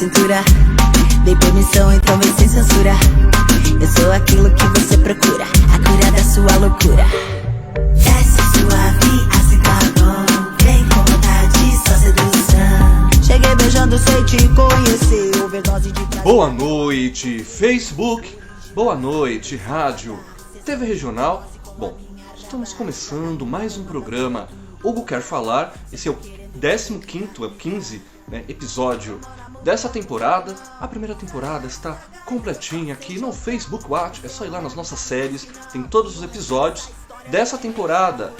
cintura. Dei permissão, então vem sem censura. Eu sou aquilo que você procura, a cura da sua loucura. Desce suave, assim tá bom. Vem com vontade, só sedução. Cheguei beijando sem te conhecer. Overdose de prazer. Boa noite, Facebook. Boa noite, rádio, TV Regional. Bom, estamos começando mais um programa Hugo Quer Falar. Esse é o 15º, é o 15, né, episódio dessa temporada. A primeira temporada está completinha aqui no Facebook Watch. É só ir lá nas nossas séries, tem todos os episódios dessa temporada,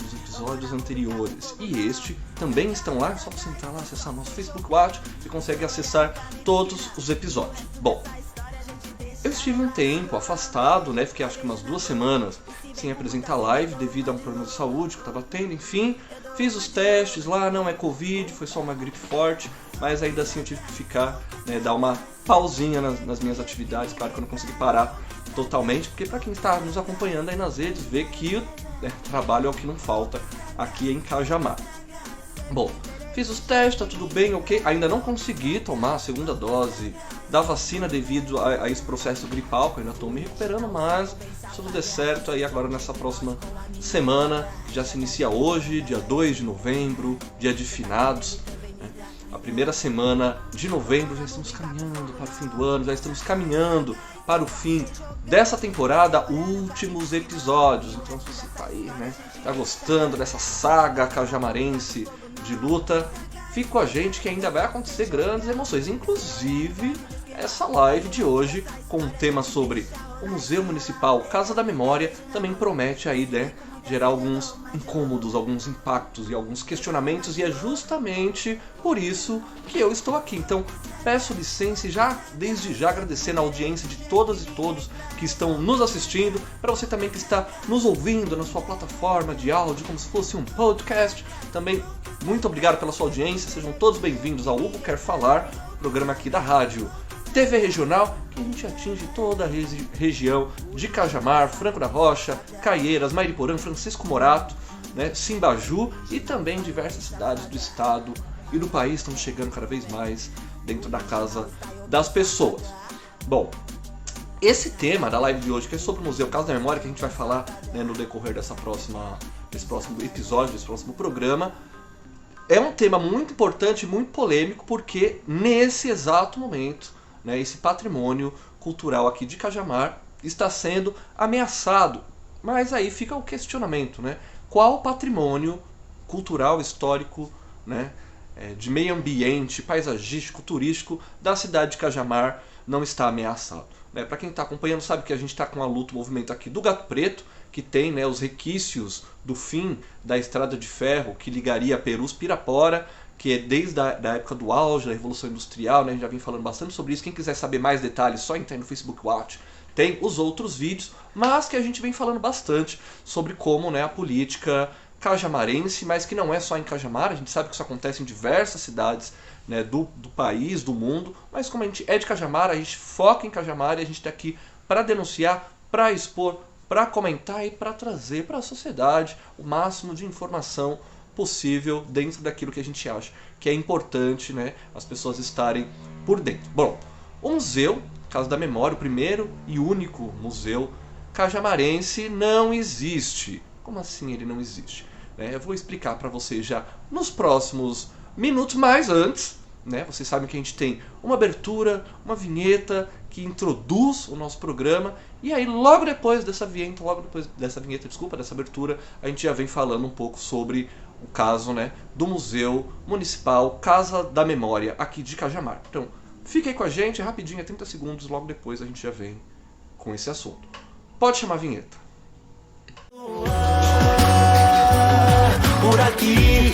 os episódios anteriores e este também estão lá. É só você entrar lá, acessar nosso Facebook Watch, você consegue acessar todos os episódios. Bom, eu estive um tempo afastado, né? Fiquei acho que umas 2 semanas sem apresentar live devido a um problema de saúde que eu estava tendo, enfim. Fiz os testes lá, não é Covid, foi só uma gripe forte, mas ainda assim eu tive que ficar, né, dar uma pausinha nas minhas atividades. Claro que eu não consegui parar totalmente, porque para quem está nos acompanhando aí nas redes, vê que trabalho é o que não falta aqui em Cajamar. Bom, fiz os testes, tá tudo bem, ok. Ainda não consegui tomar a segunda dose da vacina devido a esse processo gripal, que eu ainda estou me recuperando, mas se tudo der certo, aí agora nessa próxima semana, já se inicia hoje, dia 2 de novembro, dia de finados, né? A primeira semana de novembro, já estamos caminhando para o fim do ano, já estamos caminhando para o fim dessa temporada, últimos episódios. Então se você tá aí, né, tá gostando dessa saga cajamarense de luta, fique com a gente que ainda vai acontecer grandes emoções, inclusive essa live de hoje com um tema sobre o Museu Municipal Casa da Memória também promete aí, né, gerar alguns incômodos, alguns impactos e alguns questionamentos, e é justamente por isso que eu estou aqui. Então peço licença e já, desde já, agradecendo a audiência de todas e todos que estão nos assistindo, para você também que está nos ouvindo na sua plataforma de áudio, como se fosse um podcast, também muito obrigado pela sua audiência, sejam todos bem-vindos ao Hugo Quer Falar, programa aqui da rádio TV Regional, que a gente atinge toda a região de Cajamar, Franco da Rocha, Caieiras, Mariporã, Francisco Morato, né, Simbaju e também diversas cidades do estado e do país estão chegando cada vez mais dentro da casa das pessoas. Bom, esse tema da live de hoje, que é sobre o Museu Casa da Memória, que a gente vai falar, né, no decorrer desse próximo episódio, desse próximo programa, é um tema muito importante, muito polêmico, porque nesse exato momento, né, esse patrimônio cultural aqui de Cajamar está sendo ameaçado. Mas aí fica o questionamento, né? Qual patrimônio cultural, histórico, né, de meio ambiente, paisagístico, turístico da cidade de Cajamar não está ameaçado? Né? Para quem está acompanhando sabe que a gente está com a luta, o movimento aqui do Gato Preto, que tem, né, os requisitos do fim da estrada de ferro que ligaria Perus-Pirapora, que é desde a época do auge da Revolução Industrial, né? A gente já vem falando bastante sobre isso. Quem quiser saber mais detalhes, só entrar no Facebook Watch, tem os outros vídeos, mas que a gente vem falando bastante sobre como, né, a política cajamarense, mas que não é só em Cajamar, a gente sabe que isso acontece em diversas cidades, né, do país, do mundo, mas como a gente é de Cajamar, a gente foca em Cajamar e a gente está aqui para denunciar, para expor, para comentar e para trazer para a sociedade o máximo de informação possível dentro daquilo que a gente acha que é importante, né, as pessoas estarem por dentro. Bom, o Museu Casa da Memória, o primeiro e único museu cajamarense, não existe. Como assim ele não existe? Eu vou explicar para vocês já nos próximos minutos, mas antes, né, vocês sabem que a gente tem uma abertura, uma vinheta que introduz o nosso programa, e aí logo depois dessa vinheta, dessa abertura, a gente já vem falando um pouco sobre o caso, né, do Museu Municipal Casa da Memória aqui de Cajamar. Então, fique aí com a gente, rapidinho, 30 segundos, logo depois a gente já vem com esse assunto. Pode chamar a vinheta. Por aqui,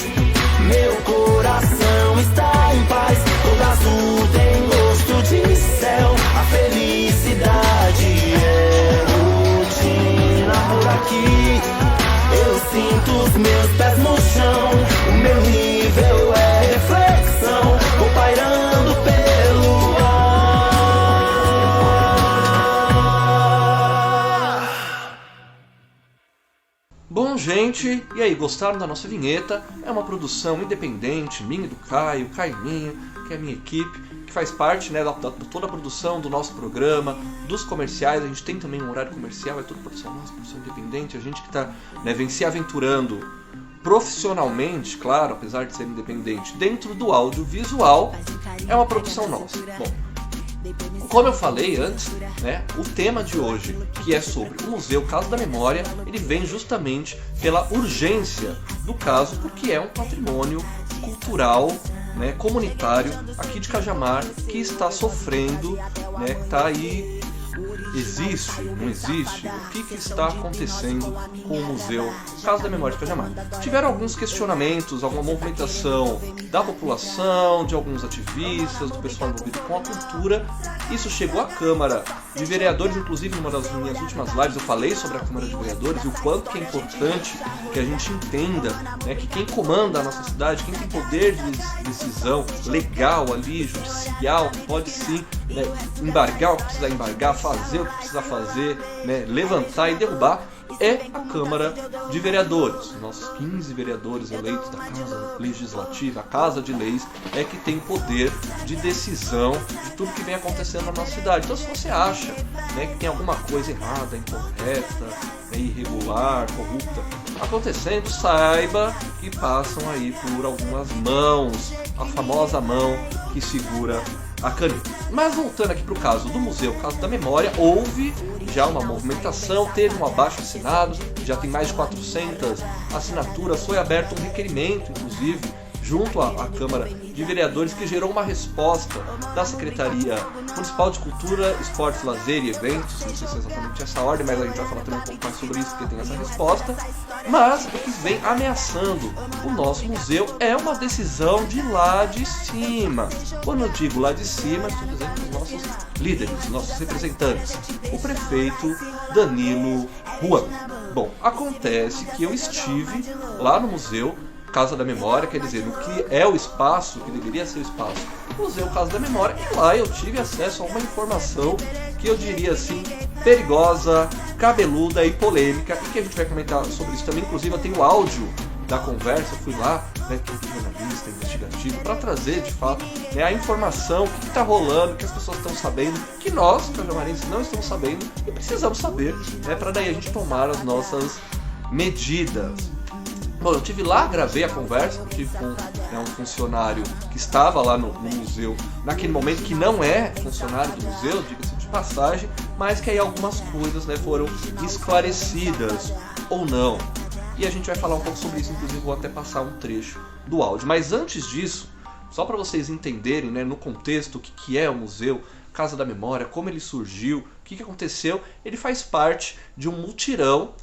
meu coração está em paz. Todo azul tem gosto de céu. A felicidade é rotina. Por aqui, eu sinto os meus pés no chão. O meu nível é reflexão. Vou pairando pelo ar. Bom, gente, e aí, gostaram da nossa vinheta? É uma produção independente, minha e do Caio, Caiminha, que é a minha equipe, que faz parte, né, da toda a produção do nosso programa, dos comerciais. A gente tem também um horário comercial, é tudo produção nossa, produção independente. A gente que está, né, vem se aventurando profissionalmente, claro, apesar de ser independente, dentro do audiovisual, é uma produção nossa. Bom, como eu falei antes, né, o tema de hoje, que é sobre o Museu Casa da Memória, ele vem justamente pela urgência do caso, porque é um patrimônio cultural, né, comunitário aqui de Cajamar, que está sofrendo, né, está aí. Existe? Não existe? O que está acontecendo com o Museu Casa da Memória de Cajamar? Tiveram alguns questionamentos, alguma movimentação da população, de alguns ativistas, do pessoal envolvido com a cultura. Isso chegou à Câmara de Vereadores, inclusive numa das minhas últimas lives eu falei sobre a Câmara de Vereadores e o quanto que é importante que a gente entenda, né, que quem comanda a nossa cidade, quem tem poder de decisão legal ali, judicial, pode sim, né, embargar o que precisar embargar, fazer o que precisa fazer, né, levantar e derrubar, é a Câmara de Vereadores. Nossos 15 vereadores eleitos da Casa Legislativa, a Casa de Leis, é que tem poder de decisão de tudo que vem acontecendo na nossa cidade. Então, se você acha, né, que tem alguma coisa errada, incorreta, né, irregular, corrupta acontecendo, saiba que passam aí por algumas mãos, a famosa mão que segura a caneta. Mas voltando aqui para o caso do Museu Casa da Memória, houve já uma movimentação, teve um abaixo-assinado, já tem mais de 400 assinaturas, foi aberto um requerimento, inclusive, junto à Câmara de Vereadores, que gerou uma resposta da Secretaria Municipal de Cultura, Esportes, Lazer e Eventos, não sei se é exatamente essa ordem, mas a gente vai falar também um pouco mais sobre isso, porque tem essa resposta. Mas o que vem ameaçando o nosso museu é uma decisão de lá de cima. Quando eu digo lá de cima, estou dizendo dos nossos líderes, nossos representantes, o prefeito Danilo Ruan. Bom, acontece que eu estive lá no museu Casa da Memória, quer dizer, no que é o espaço, que deveria ser o espaço, Museu Casa da Memória, e lá eu tive acesso a uma informação que eu diria assim, perigosa, cabeluda e polêmica, e que a gente vai comentar sobre isso também. Inclusive eu tenho áudio da conversa, eu fui lá, né, todo jornalista, investigativo, para trazer de fato, né, a informação, o que está rolando, o que as pessoas estão sabendo, que nós, cajamarenses, não estamos sabendo e precisamos saber, né, para daí a gente tomar as nossas medidas. Bom, eu estive lá, gravei a conversa, tive com, né, um funcionário que estava lá no museu, naquele momento, que não é funcionário do museu, diga-se de passagem, mas que aí algumas coisas, né, foram esclarecidas ou não. E a gente vai falar um pouco sobre isso, inclusive vou até passar um trecho do áudio. Mas antes disso, só para vocês entenderem, né, no contexto o que é o Museu Casa da Memória, como ele surgiu, o que aconteceu, ele faz parte de um mutirão,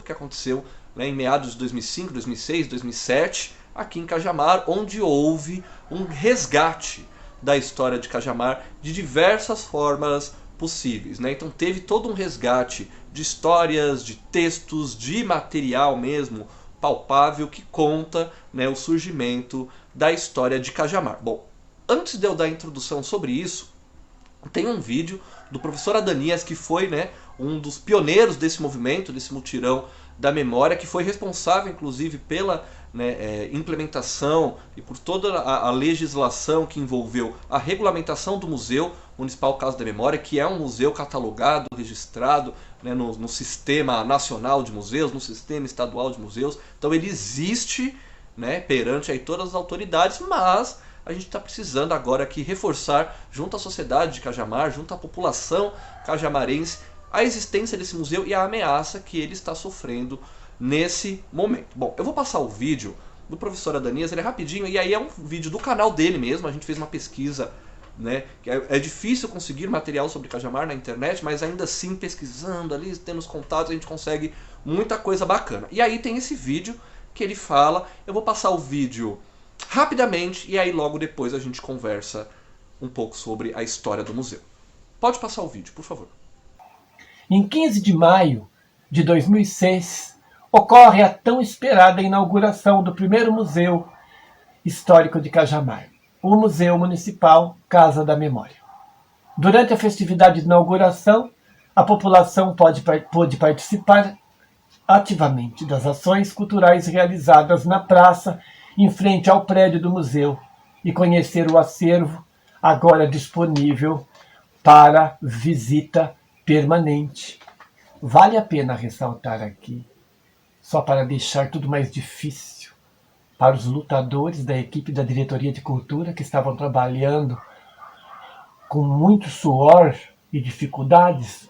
que aconteceu, né, em meados de 2005, 2006, 2007, aqui em Cajamar, onde houve um resgate da história de Cajamar de diversas formas possíveis, né? Então teve todo um resgate de histórias, de textos, de material mesmo palpável que conta, né, o surgimento da história de Cajamar. Bom, antes de eu dar a introdução sobre isso, tem um vídeo do professor Adanias, que foi, né, um dos pioneiros desse movimento, desse mutirão da memória, que foi responsável inclusive pela, né, implementação e por toda a legislação que envolveu a regulamentação do Museu Municipal Casa da Memória, que é um museu catalogado, registrado, né, no Sistema Nacional de Museus, no Sistema Estadual de Museus. Então ele existe, né, perante aí todas as autoridades, mas a gente está precisando agora aqui reforçar junto à sociedade de Cajamar, junto à população cajamarense, a existência desse museu e a ameaça que ele está sofrendo nesse momento. Bom, eu vou passar o vídeo do professor Adanias, ele é rapidinho, e aí é um vídeo do canal dele mesmo. A gente fez uma pesquisa, né, que é difícil conseguir material sobre Cajamar na internet, mas ainda assim, pesquisando ali, tendo os contatos, a gente consegue muita coisa bacana. E aí tem esse vídeo que ele fala, eu vou passar o vídeo rapidamente, e aí logo depois a gente conversa um pouco sobre a história do museu. Pode passar o vídeo, por favor. Em 15 de maio de 2006, ocorre a tão esperada inauguração do primeiro Museu Histórico de Cajamar, o Museu Municipal Casa da Memória. Durante a festividade de inauguração, a população pôde participar ativamente das ações culturais realizadas na praça em frente ao prédio do museu e conhecer o acervo, agora disponível para visita permanente. Vale a pena ressaltar aqui, só para deixar tudo mais difícil, para os lutadores da equipe da Diretoria de Cultura que estavam trabalhando com muito suor e dificuldades.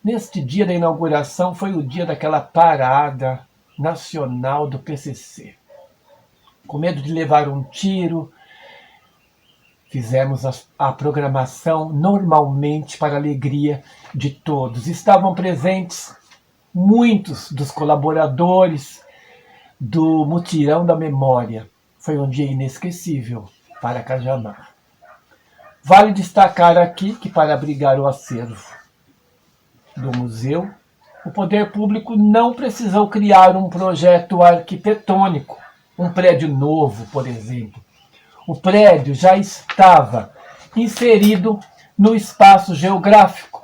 Neste dia da inauguração foi o dia daquela parada nacional do PCC. Com medo de levar um tiro, fizemos a programação normalmente para a alegria de todos. Estavam presentes muitos dos colaboradores do Mutirão da Memória. Foi um dia inesquecível para Cajamar. Vale destacar aqui que, para abrigar o acervo do museu, o poder público não precisou criar um projeto arquitetônico, um prédio novo, por exemplo. O prédio já estava inserido no espaço geográfico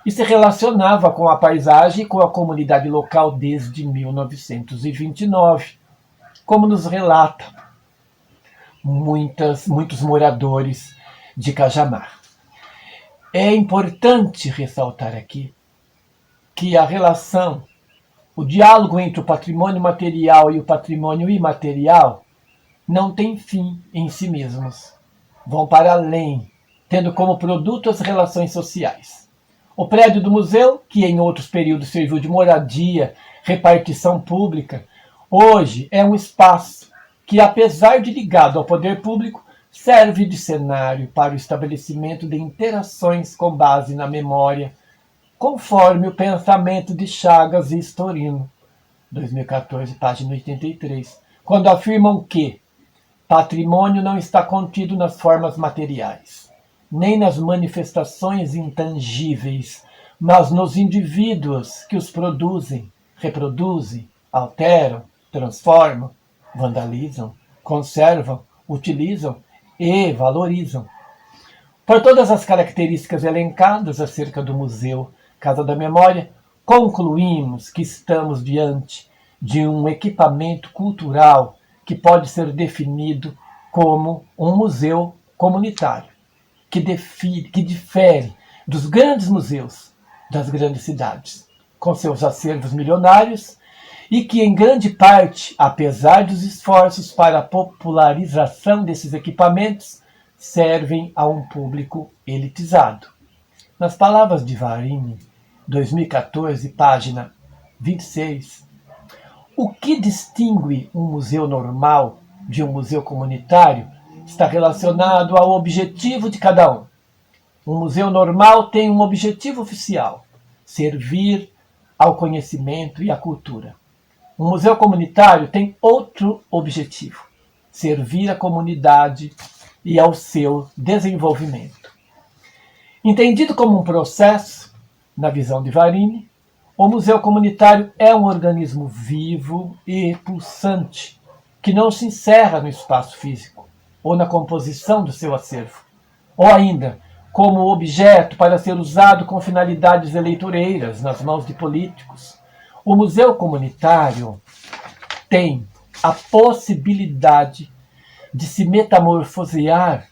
e se relacionava com a paisagem e com a comunidade local desde 1929, como nos relata muitos moradores de Cajamar. É importante ressaltar aqui que a relação, o diálogo entre o patrimônio material e o patrimônio imaterial não tem fim em si mesmos. Vão para além, tendo como produto as relações sociais. O prédio do museu, que em outros períodos serviu de moradia, repartição pública, hoje é um espaço que, apesar de ligado ao poder público, serve de cenário para o estabelecimento de interações com base na memória, conforme o pensamento de Chagas e Storino, 2014, página 83, quando afirmam que patrimônio não está contido nas formas materiais, nem nas manifestações intangíveis, mas nos indivíduos que os produzem, reproduzem, alteram, transformam, vandalizam, conservam, utilizam e valorizam. Por todas as características elencadas acerca do Museu Casa da Memória, concluímos que estamos diante de um equipamento cultural que pode ser definido como um museu comunitário, que difere dos grandes museus das grandes cidades, com seus acervos milionários, e que, em grande parte, apesar dos esforços para a popularização desses equipamentos, servem a um público elitizado. Nas palavras de Varini, 2014, página 26, o que distingue um museu normal de um museu comunitário está relacionado ao objetivo de cada um. Um museu normal tem um objetivo oficial: servir ao conhecimento e à cultura. Um museu comunitário tem outro objetivo: servir à comunidade e ao seu desenvolvimento. Entendido como um processo, na visão de Varini, o museu comunitário é um organismo vivo e pulsante, que não se encerra no espaço físico ou na composição do seu acervo, ou ainda como objeto para ser usado com finalidades eleitoreiras nas mãos de políticos. O museu comunitário tem a possibilidade de se metamorfosear,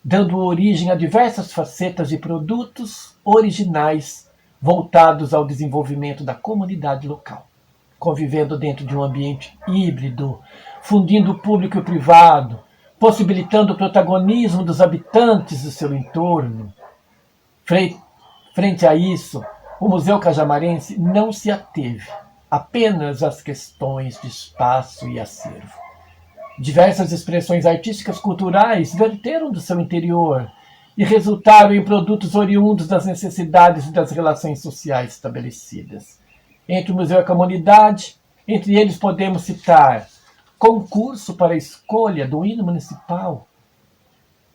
dando origem a diversas facetas de produtos originais voltados ao desenvolvimento da comunidade local, convivendo dentro de um ambiente híbrido, fundindo o público e o privado, possibilitando o protagonismo dos habitantes do seu entorno. Frente a isso, o Museu Cajamarense não se ateve apenas às questões de espaço e acervo. Diversas expressões artísticas culturais verteram do seu interior e resultaram em produtos oriundos das necessidades e das relações sociais estabelecidas. Entre o museu e a comunidade, entre eles podemos citar concurso para a escolha do hino municipal.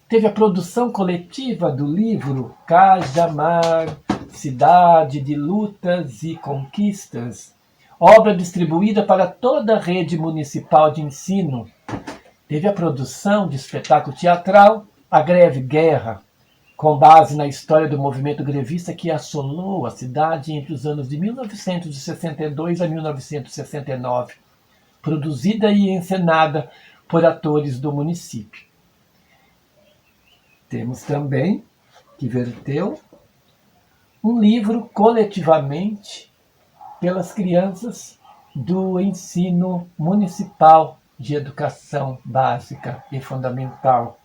Teve a produção coletiva do livro Cajamar, Cidade de Lutas e Conquistas, obra distribuída para toda a rede municipal de ensino. Teve a produção de espetáculo teatral A Greve Guerra, com base na história do movimento grevista que assolou a cidade entre os anos de 1962 a 1969, produzida e encenada por atores do município. Temos também, que verteu, um livro coletivamente pelas crianças do ensino municipal de educação básica e fundamental.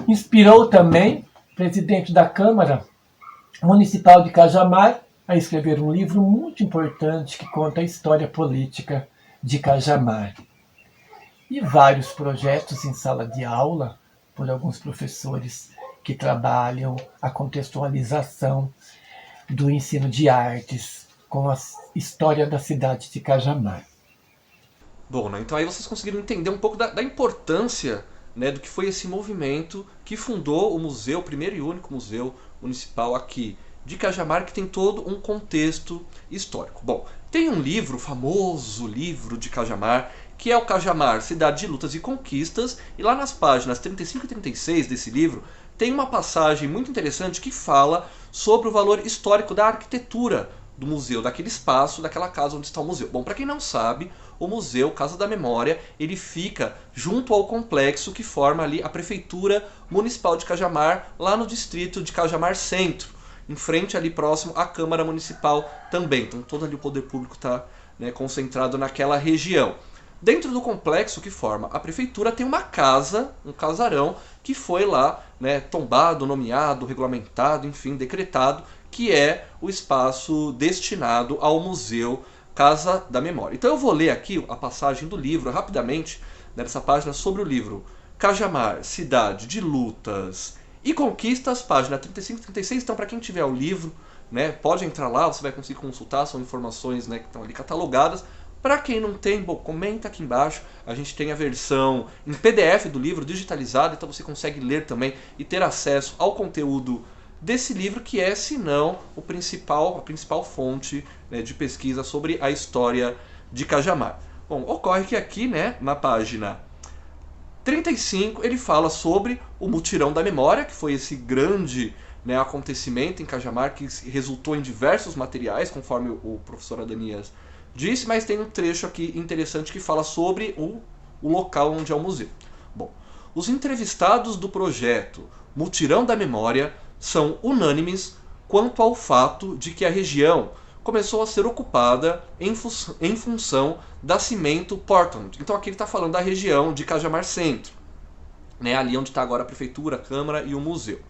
Inspirou também o presidente da Câmara Municipal de Cajamar a escrever um livro muito importante que conta a história política de Cajamar. E vários projetos em sala de aula por alguns professores que trabalham a contextualização do ensino de artes com a história da cidade de Cajamar. Bom, né? Então aí vocês conseguiram entender um pouco da importância, né, do que foi esse movimento que fundou o museu, o primeiro e único museu municipal aqui de Cajamar, que tem todo um contexto histórico. Bom, tem um livro, o famoso livro de Cajamar, que é o Cajamar, Cidade de Lutas e Conquistas, e lá nas páginas 35 e 36 desse livro tem uma passagem muito interessante que fala sobre o valor histórico da arquitetura do museu, daquele espaço, daquela casa onde está o museu. Bom, para quem não sabe, o museu, Casa da Memória, ele fica junto ao complexo que forma ali a Prefeitura Municipal de Cajamar, lá no distrito de Cajamar Centro, em frente ali próximo à Câmara Municipal também. Então todo ali o poder público está, né, concentrado naquela região. Dentro do complexo que forma a prefeitura tem uma casa, um casarão, que foi lá, né, tombado, nomeado, regulamentado, enfim, decretado, que é o espaço destinado ao Museu Casa da Memória. Então eu vou ler aqui a passagem do livro, rapidamente, nessa página sobre o livro Cajamar, Cidade de Lutas e Conquistas, página 35 e 36. Então para quem tiver o livro, né, pode entrar lá, você vai conseguir consultar, são informações, né, que estão ali catalogadas. Para quem não tem, bom, comenta aqui embaixo, a gente tem a versão em PDF do livro, digitalizada, então você consegue ler também e ter acesso ao conteúdo desse livro, que é, se não, a principal fonte, né, de pesquisa sobre a história de Cajamar. Bom, ocorre que aqui, né, na página 35, ele fala sobre o Mutirão da Memória, que foi esse grande, né, acontecimento em Cajamar, que resultou em diversos materiais, conforme o professor Adanias disse, mas tem um trecho aqui interessante que fala sobre o local onde é o museu. Bom, os entrevistados do projeto Mutirão da Memória são unânimes quanto ao fato de que a região começou a ser ocupada em função da Cimento Portland. Então aqui ele está falando da região de Cajamar Centro, né, ali onde está agora a prefeitura, a Câmara e o museu.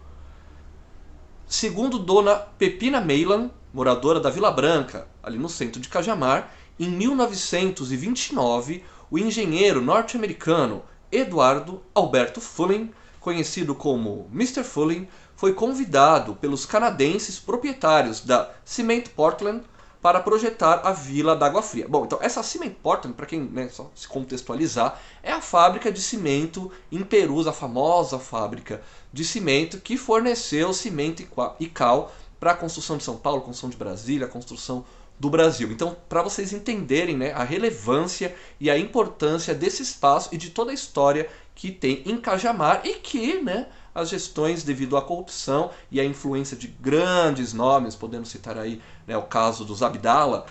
Segundo dona Pepina Meilan, moradora da Vila Branca, ali no centro de Cajamar, em 1929, o engenheiro norte-americano Eduardo Alberto Fulling, conhecido como Mr. Fulling, foi convidado pelos canadenses proprietários da Cement Portland para projetar a Vila da Água Fria. Bom, então essa Cement Portland, para quem, né, só se contextualizar, é a fábrica de cimento em Perus, a famosa fábrica de cimento que forneceu cimento e cal para a construção de São Paulo, a construção de Brasília, a construção do Brasil. Então, para vocês entenderem, né, a relevância e a importância desse espaço e de toda a história que tem em Cajamar e que, né, as gestões, devido à corrupção e à influência de grandes nomes, podemos citar aí, né, o caso dos Abdala,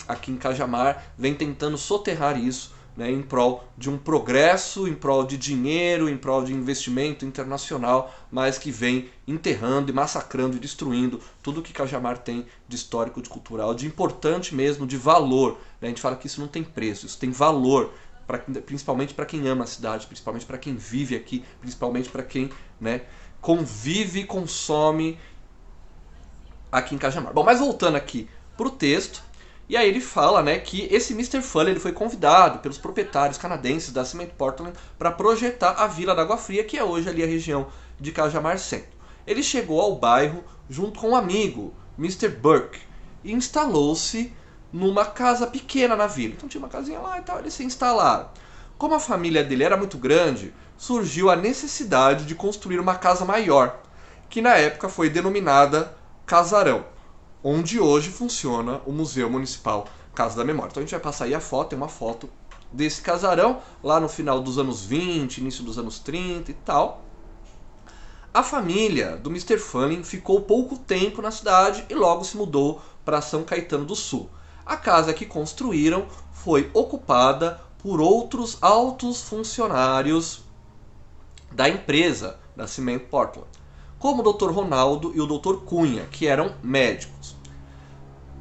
aqui em Cajamar, vem tentando soterrar isso, né, em prol de um progresso, em prol de dinheiro, em prol de investimento internacional, mas que vem enterrando e massacrando e destruindo tudo que Cajamar tem de histórico, de cultural, de importante mesmo, de valor. A gente fala que isso não tem preço, isso tem valor, principalmente para quem ama a cidade, principalmente para quem vive aqui, principalmente para quem, né, convive e consome aqui em Cajamar. Bom, mas voltando aqui para o texto, e aí ele fala, né, que esse Mr. Fuller, ele foi convidado pelos proprietários canadenses da Cement Portland para projetar a Vila da Água Fria, que é hoje ali a região de Cajamar Centro. Ele chegou ao bairro junto com um amigo, Mr. Burke, e instalou-se numa casa pequena na vila. Então tinha uma casinha lá e tal, eles se instalaram. Como a família dele era muito grande, surgiu a necessidade de construir uma casa maior, que na época foi denominada Casarão, onde hoje funciona o Museu Municipal Casa da Memória. Então a gente vai passar aí a foto, tem uma foto desse casarão, lá no final dos anos 20, início dos anos 30 e tal. A família do Mr. Fulling ficou pouco tempo na cidade e logo se mudou para São Caetano do Sul. A casa que construíram foi ocupada por outros altos funcionários da empresa, Nascimento, Portland, como o Dr. Ronaldo e o Dr. Cunha, que eram médicos.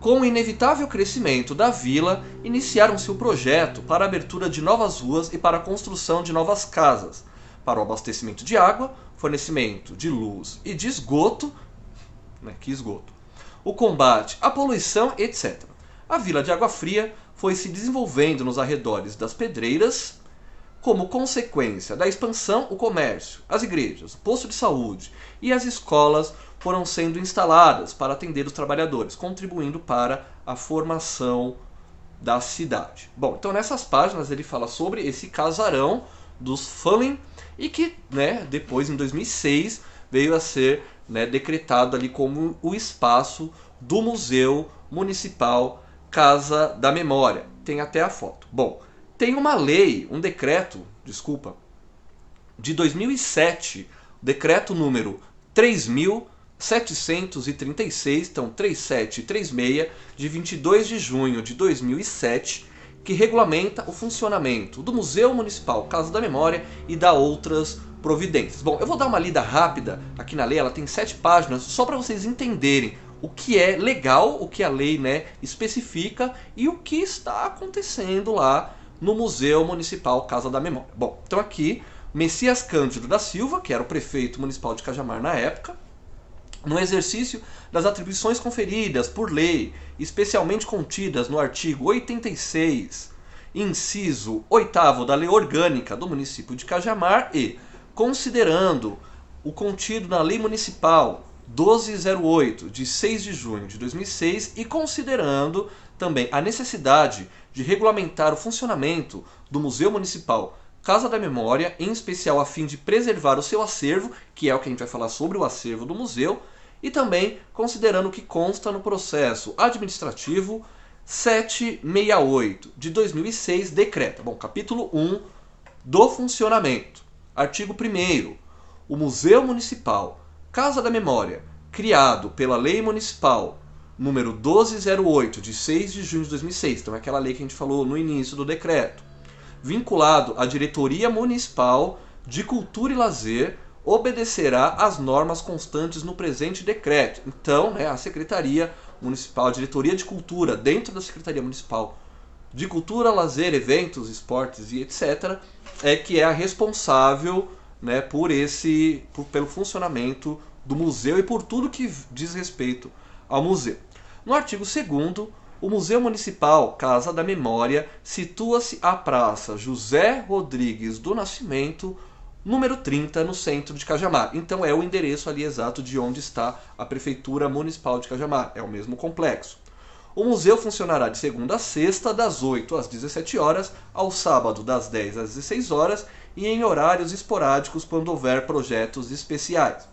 Com o inevitável crescimento da vila, iniciaram-se o projeto para a abertura de novas ruas e para a construção de novas casas, para o abastecimento de água, fornecimento de luz e de esgoto, que esgoto, o combate à poluição, etc. A vila de Água Fria foi se desenvolvendo nos arredores das pedreiras. Como consequência da expansão, o comércio, as igrejas, o posto de saúde e as escolas foram sendo instaladas para atender os trabalhadores, contribuindo para a formação da cidade. Bom, então nessas páginas ele fala sobre esse casarão dos Fulham e que, depois, em 2006, veio a ser decretado ali como o espaço do Museu Municipal Casa da Memória. Tem até a foto. Bom, tem uma lei, um decreto, de 2007, decreto número 3.736, então 3736, de 22 de junho de 2007, que regulamenta o funcionamento do Museu Municipal Casa da Memória e dá outras providências. Bom, eu vou dar uma lida rápida aqui na lei, ela tem 7 páginas, só para vocês entenderem o que é legal, o que a lei especifica e o que está acontecendo lá no Museu Municipal Casa da Memória. Bom, então aqui, Messias Cândido da Silva, que era o prefeito municipal de Cajamar na época, no exercício das atribuições conferidas por lei, especialmente contidas no artigo 86, inciso 8º da Lei Orgânica do município de Cajamar e, considerando o contido na Lei Municipal 1208, de 6 de junho de 2006, e considerando também a necessidade de regulamentar o funcionamento do Museu Municipal Casa da Memória, em especial a fim de preservar o seu acervo, que é o que a gente vai falar sobre o acervo do museu, e também considerando o que consta no processo administrativo 768 de 2006, decreta. Bom, capítulo 1 do funcionamento. Artigo 1º. O Museu Municipal Casa da Memória, criado pela Lei Municipal número 1208, de 6 de junho de 2006, então é aquela lei que a gente falou no início do decreto, vinculado à Diretoria Municipal de Cultura e Lazer, obedecerá às normas constantes no presente decreto. Então, a Secretaria Municipal, a Diretoria de Cultura, dentro da Secretaria Municipal de Cultura, Lazer, Eventos, Esportes e etc., que é a responsável pelo funcionamento do museu e por tudo que diz respeito ao museu. No artigo 2º, o Museu Municipal Casa da Memória situa-se à Praça José Rodrigues do Nascimento, número 30, no centro de Cajamar. Então é o endereço ali exato de onde está a Prefeitura Municipal de Cajamar. É o mesmo complexo. O museu funcionará de segunda a sexta, das 8 às 17 horas, ao sábado das 10 às 16 horas e em horários esporádicos quando houver projetos especiais.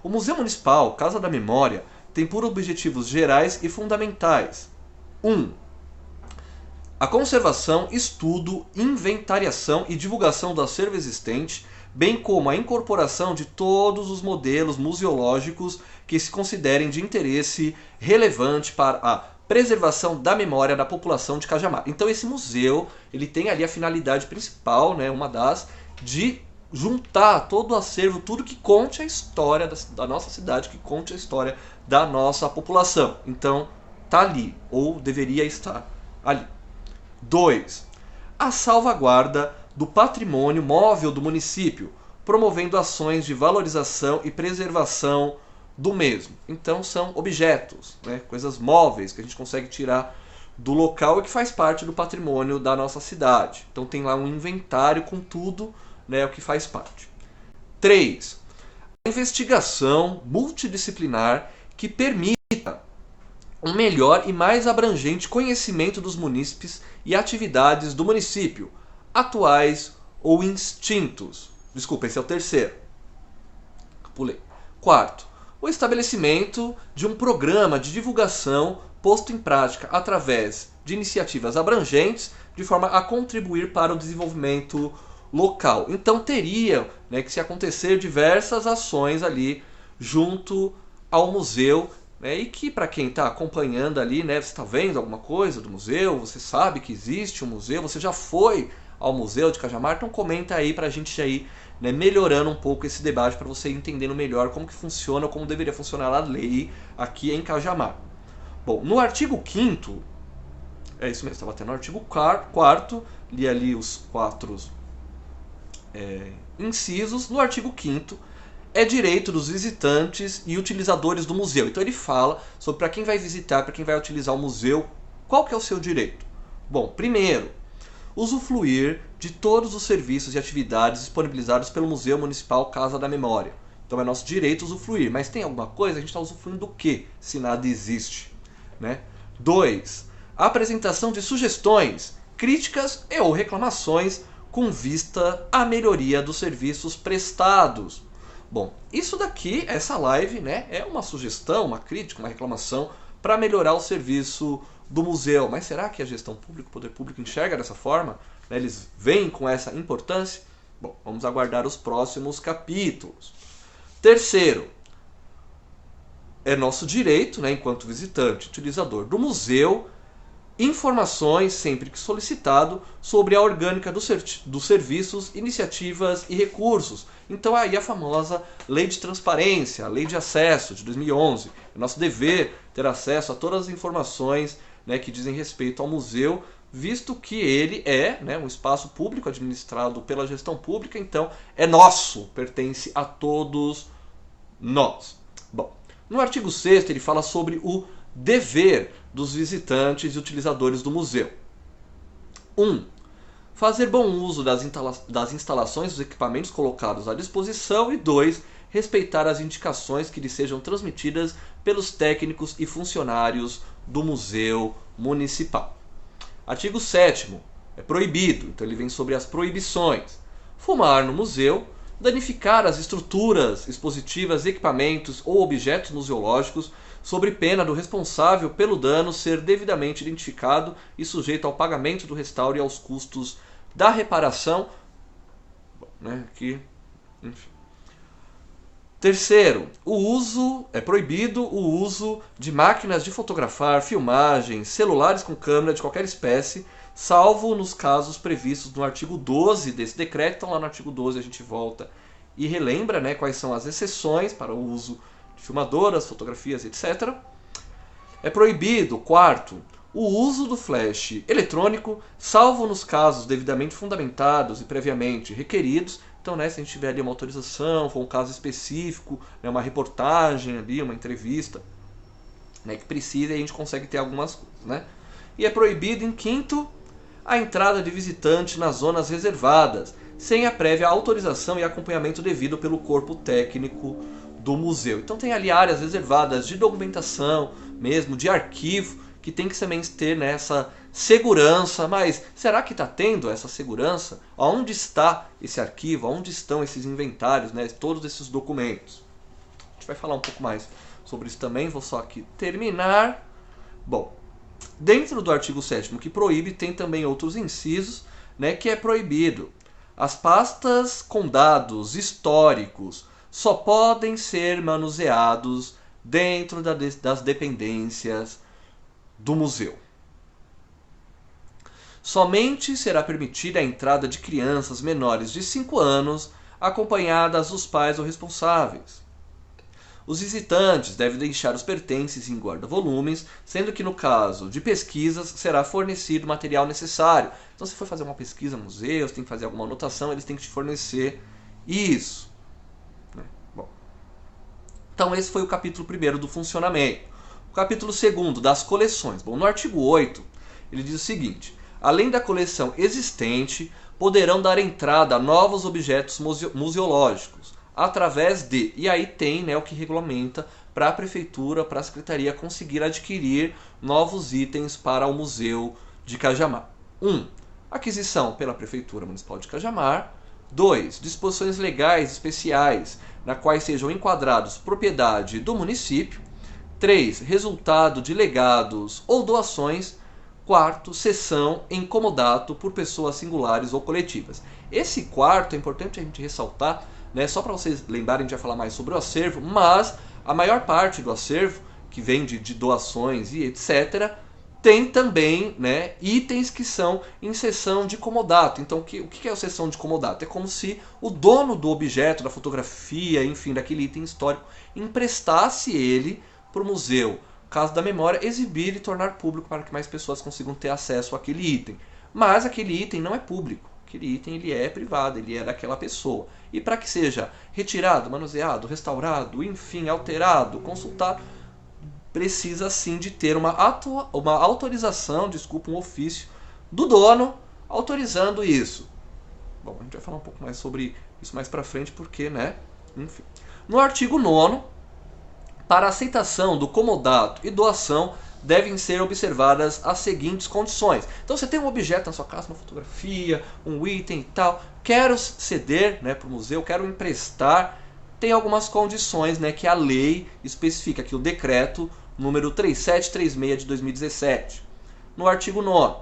O Museu Municipal Casa da Memória tem por objetivos gerais e fundamentais: 1. A conservação, estudo, inventariação e divulgação do acervo existente, bem como a incorporação de todos os modelos museológicos que se considerem de interesse relevante para a preservação da memória da população de Cajamar. Então esse museu, ele tem ali a finalidade principal, uma das, de juntar todo o acervo, tudo que conte a história da nossa cidade, que conte a história da nossa população. Então está ali, ou deveria estar ali. 2. A salvaguarda do patrimônio móvel do município, promovendo ações de valorização e preservação do mesmo. Então são objetos, coisas móveis que a gente consegue tirar do local e que faz parte do patrimônio da nossa cidade. Então tem lá um inventário com tudo, o que faz parte. 3. A investigação multidisciplinar que permita um melhor e mais abrangente conhecimento dos munícipes e atividades do município, atuais ou extintos. Desculpa, esse é o 3º. Pulei. 4. O estabelecimento de um programa de divulgação posto em prática através de iniciativas abrangentes, de forma a contribuir para o desenvolvimento local. Então teria que se acontecer diversas ações ali junto ao museu, e que para quem está acompanhando ali, você está vendo alguma coisa do museu, você sabe que existe um museu, você já foi ao Museu de Cajamar, então comenta aí para a gente aí né, melhorando um pouco esse debate para você entendendo melhor como que funciona, como deveria funcionar a lei aqui em Cajamar. Bom, no artigo 5º, é isso mesmo, estava tendo o artigo 4º, li ali os 4 incisos. No artigo 5º, é direito dos visitantes e utilizadores do museu. Então ele fala sobre para quem vai visitar, para quem vai utilizar o museu, qual que é o seu direito. Bom, primeiro, usufruir de todos os serviços e atividades disponibilizados pelo Museu Municipal Casa da Memória. Então é nosso direito usufruir, mas tem alguma coisa? A gente está usufruindo do quê, se nada existe? Né? 2. Apresentação de sugestões, críticas e ou reclamações com vista à melhoria dos serviços prestados. Bom, isso daqui, essa live, né, é uma sugestão, uma crítica, uma reclamação para melhorar o serviço do museu. Mas será que a gestão pública, o poder público enxerga dessa forma? Né, eles veem com essa importância? Bom, vamos aguardar os próximos capítulos. Terceiro, é nosso direito, né, enquanto visitante, utilizador do museu, informações, sempre que solicitado, sobre a orgânica dos serviços, iniciativas e recursos. Então aí a famosa Lei de Transparência, a Lei de Acesso de 2011. É nosso dever ter acesso a todas as informações, né, que dizem respeito ao museu, visto que ele é, né, um espaço público administrado pela gestão pública, então é nosso, pertence a todos nós. Bom, no artigo 6º ele fala sobre o dever dos visitantes e utilizadores do museu. 1. Fazer bom uso das instalações e dos equipamentos colocados à disposição. E 2. Respeitar as indicações que lhes sejam transmitidas pelos técnicos e funcionários do Museu Municipal. Artigo 7º. É proibido, então ele vem sobre as proibições. Fumar no museu, danificar as estruturas expositivas, equipamentos ou objetos museológicos, sob pena do responsável pelo dano ser devidamente identificado e sujeito ao pagamento do restauro e aos custos da reparação. Bom, né, aqui, enfim. Terceiro, é proibido o uso de máquinas de fotografar, filmagens, celulares com câmera de qualquer espécie, salvo nos casos previstos no artigo 12 desse decreto. Então lá no artigo 12 a gente volta e relembra, né, quais são as exceções para o uso de filmadoras, fotografias, etc. É proibido, quarto, o uso do flash eletrônico, salvo nos casos devidamente fundamentados e previamente requeridos. Então, né, se a gente tiver ali uma autorização, for um caso específico, né, uma reportagem ali, uma entrevista, né, que precisa, e a gente consegue ter algumas coisas, né? E é proibido, em quinto, a entrada de visitante nas zonas reservadas, sem a prévia autorização e acompanhamento devido pelo corpo técnico do museu. Então tem ali áreas reservadas de documentação, mesmo de arquivo, que tem que também ter, né, essa segurança. Mas será que está tendo essa segurança? Onde está esse arquivo? Onde estão esses inventários, né, todos esses documentos? A gente vai falar um pouco mais sobre isso também, vou só aqui terminar. Bom, dentro do artigo 7º que proíbe, tem também outros incisos, né, que é proibido. As pastas com dados históricos só podem ser manuseados dentro das dependências do museu. Somente será permitida a entrada de crianças menores de 5 anos, acompanhadas dos pais ou responsáveis. Os visitantes devem deixar os pertences em guarda-volumes, sendo que no caso de pesquisas será fornecido o material necessário. Então se for fazer uma pesquisa no museu, você tem que fazer alguma anotação, eles têm que te fornecer isso. Bom, então esse foi o capítulo 1º do funcionamento. O capítulo 2º das coleções. Bom, no artigo 8 ele diz o seguinte: além da coleção existente, poderão dar entrada a novos objetos museológicos, através de, e aí tem, né, o que regulamenta para a prefeitura, para a secretaria conseguir adquirir novos itens para o Museu de Cajamar. 1. Aquisição pela Prefeitura Municipal de Cajamar. 2. Disposições legais especiais, na quais sejam enquadrados propriedade do município. 3. Resultado de legados ou doações. 4. Cessão em comodato por pessoas singulares ou coletivas. Esse quarto é importante a gente ressaltar, né, só para vocês lembrarem, a gente vai falar mais sobre o acervo, mas a maior parte do acervo, que vem de doações e etc., tem também, né, itens que são em cessão de comodato. Então, o que é a cessão de comodato? É como se o dono do objeto, da fotografia, enfim, daquele item histórico, emprestasse ele para o museu, caso da memória, exibir e tornar público para que mais pessoas consigam ter acesso àquele item. Mas aquele item não é público. Aquele item ele é privado, ele é daquela pessoa. E para que seja retirado, manuseado, restaurado, enfim, alterado, consultado, precisa sim de ter uma autorização, um ofício do dono autorizando isso. Bom, a gente vai falar um pouco mais sobre isso mais pra frente, porque, né? Enfim. No artigo 9º, para aceitação do comodato e doação, devem ser observadas as seguintes condições. Então você tem um objeto na sua casa, uma fotografia, um item e tal, quero ceder, né, para o museu, quero emprestar, tem algumas condições, né, que a lei especifica, aqui o decreto número 3736 de 2017. No artigo 9º,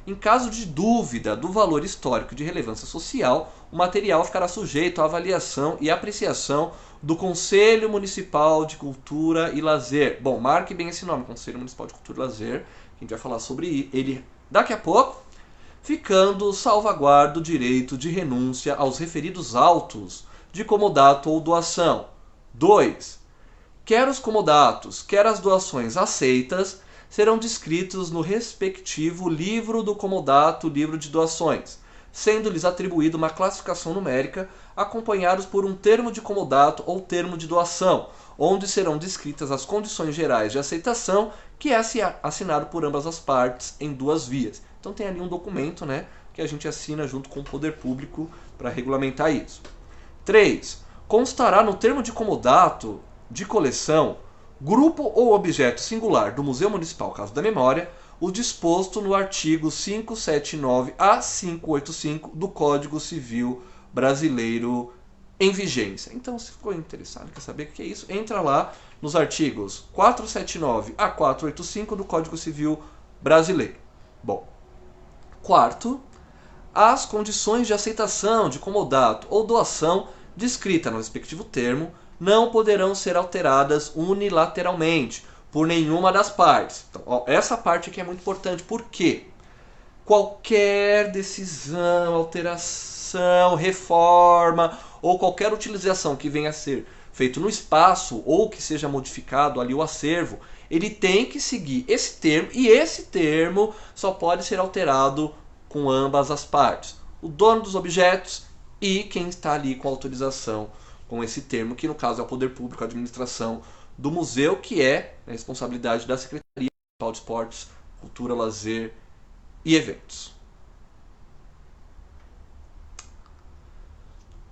em caso de dúvida do valor histórico de relevância social, o material ficará sujeito à avaliação e apreciação do Conselho Municipal de Cultura e Lazer. Bom, marque bem esse nome, Conselho Municipal de Cultura e Lazer, que a gente vai falar sobre ele daqui a pouco, ficando salvaguarda o direito de renúncia aos referidos autos de comodato ou doação. 2. Quer os comodatos, quer as doações aceitas, serão descritos no respectivo livro do comodato, livro de doações, sendo-lhes atribuída uma classificação numérica, acompanhados por um termo de comodato ou termo de doação, onde serão descritas as condições gerais de aceitação, que é assinado por ambas as partes em 2 vias. Então tem ali um documento, né, que a gente assina junto com o poder público para regulamentar isso. 3. Constará no termo de comodato de coleção, grupo ou objeto singular do Museu Municipal, caso da memória, o disposto no artigo 579 a 585 do Código Civil Brasileiro em vigência. Então, se ficou interessado, quer saber o que é isso, entra lá nos artigos 479 a 485 do Código Civil Brasileiro. Bom, 4. As condições de aceitação de comodato ou doação descrita no respectivo termo não poderão ser alteradas unilateralmente por nenhuma das partes. Então, ó, essa parte aqui é muito importante, porque qualquer decisão, alteração, reforma ou qualquer utilização que venha a ser feito no espaço ou que seja modificado ali o acervo, ele tem que seguir esse termo, e esse termo só pode ser alterado com ambas as partes, o dono dos objetos e quem está ali com autorização com esse termo, que no caso é o poder público, a administração do museu, que é a responsabilidade da Secretaria Municipal de Esportes, Cultura, Lazer e Eventos.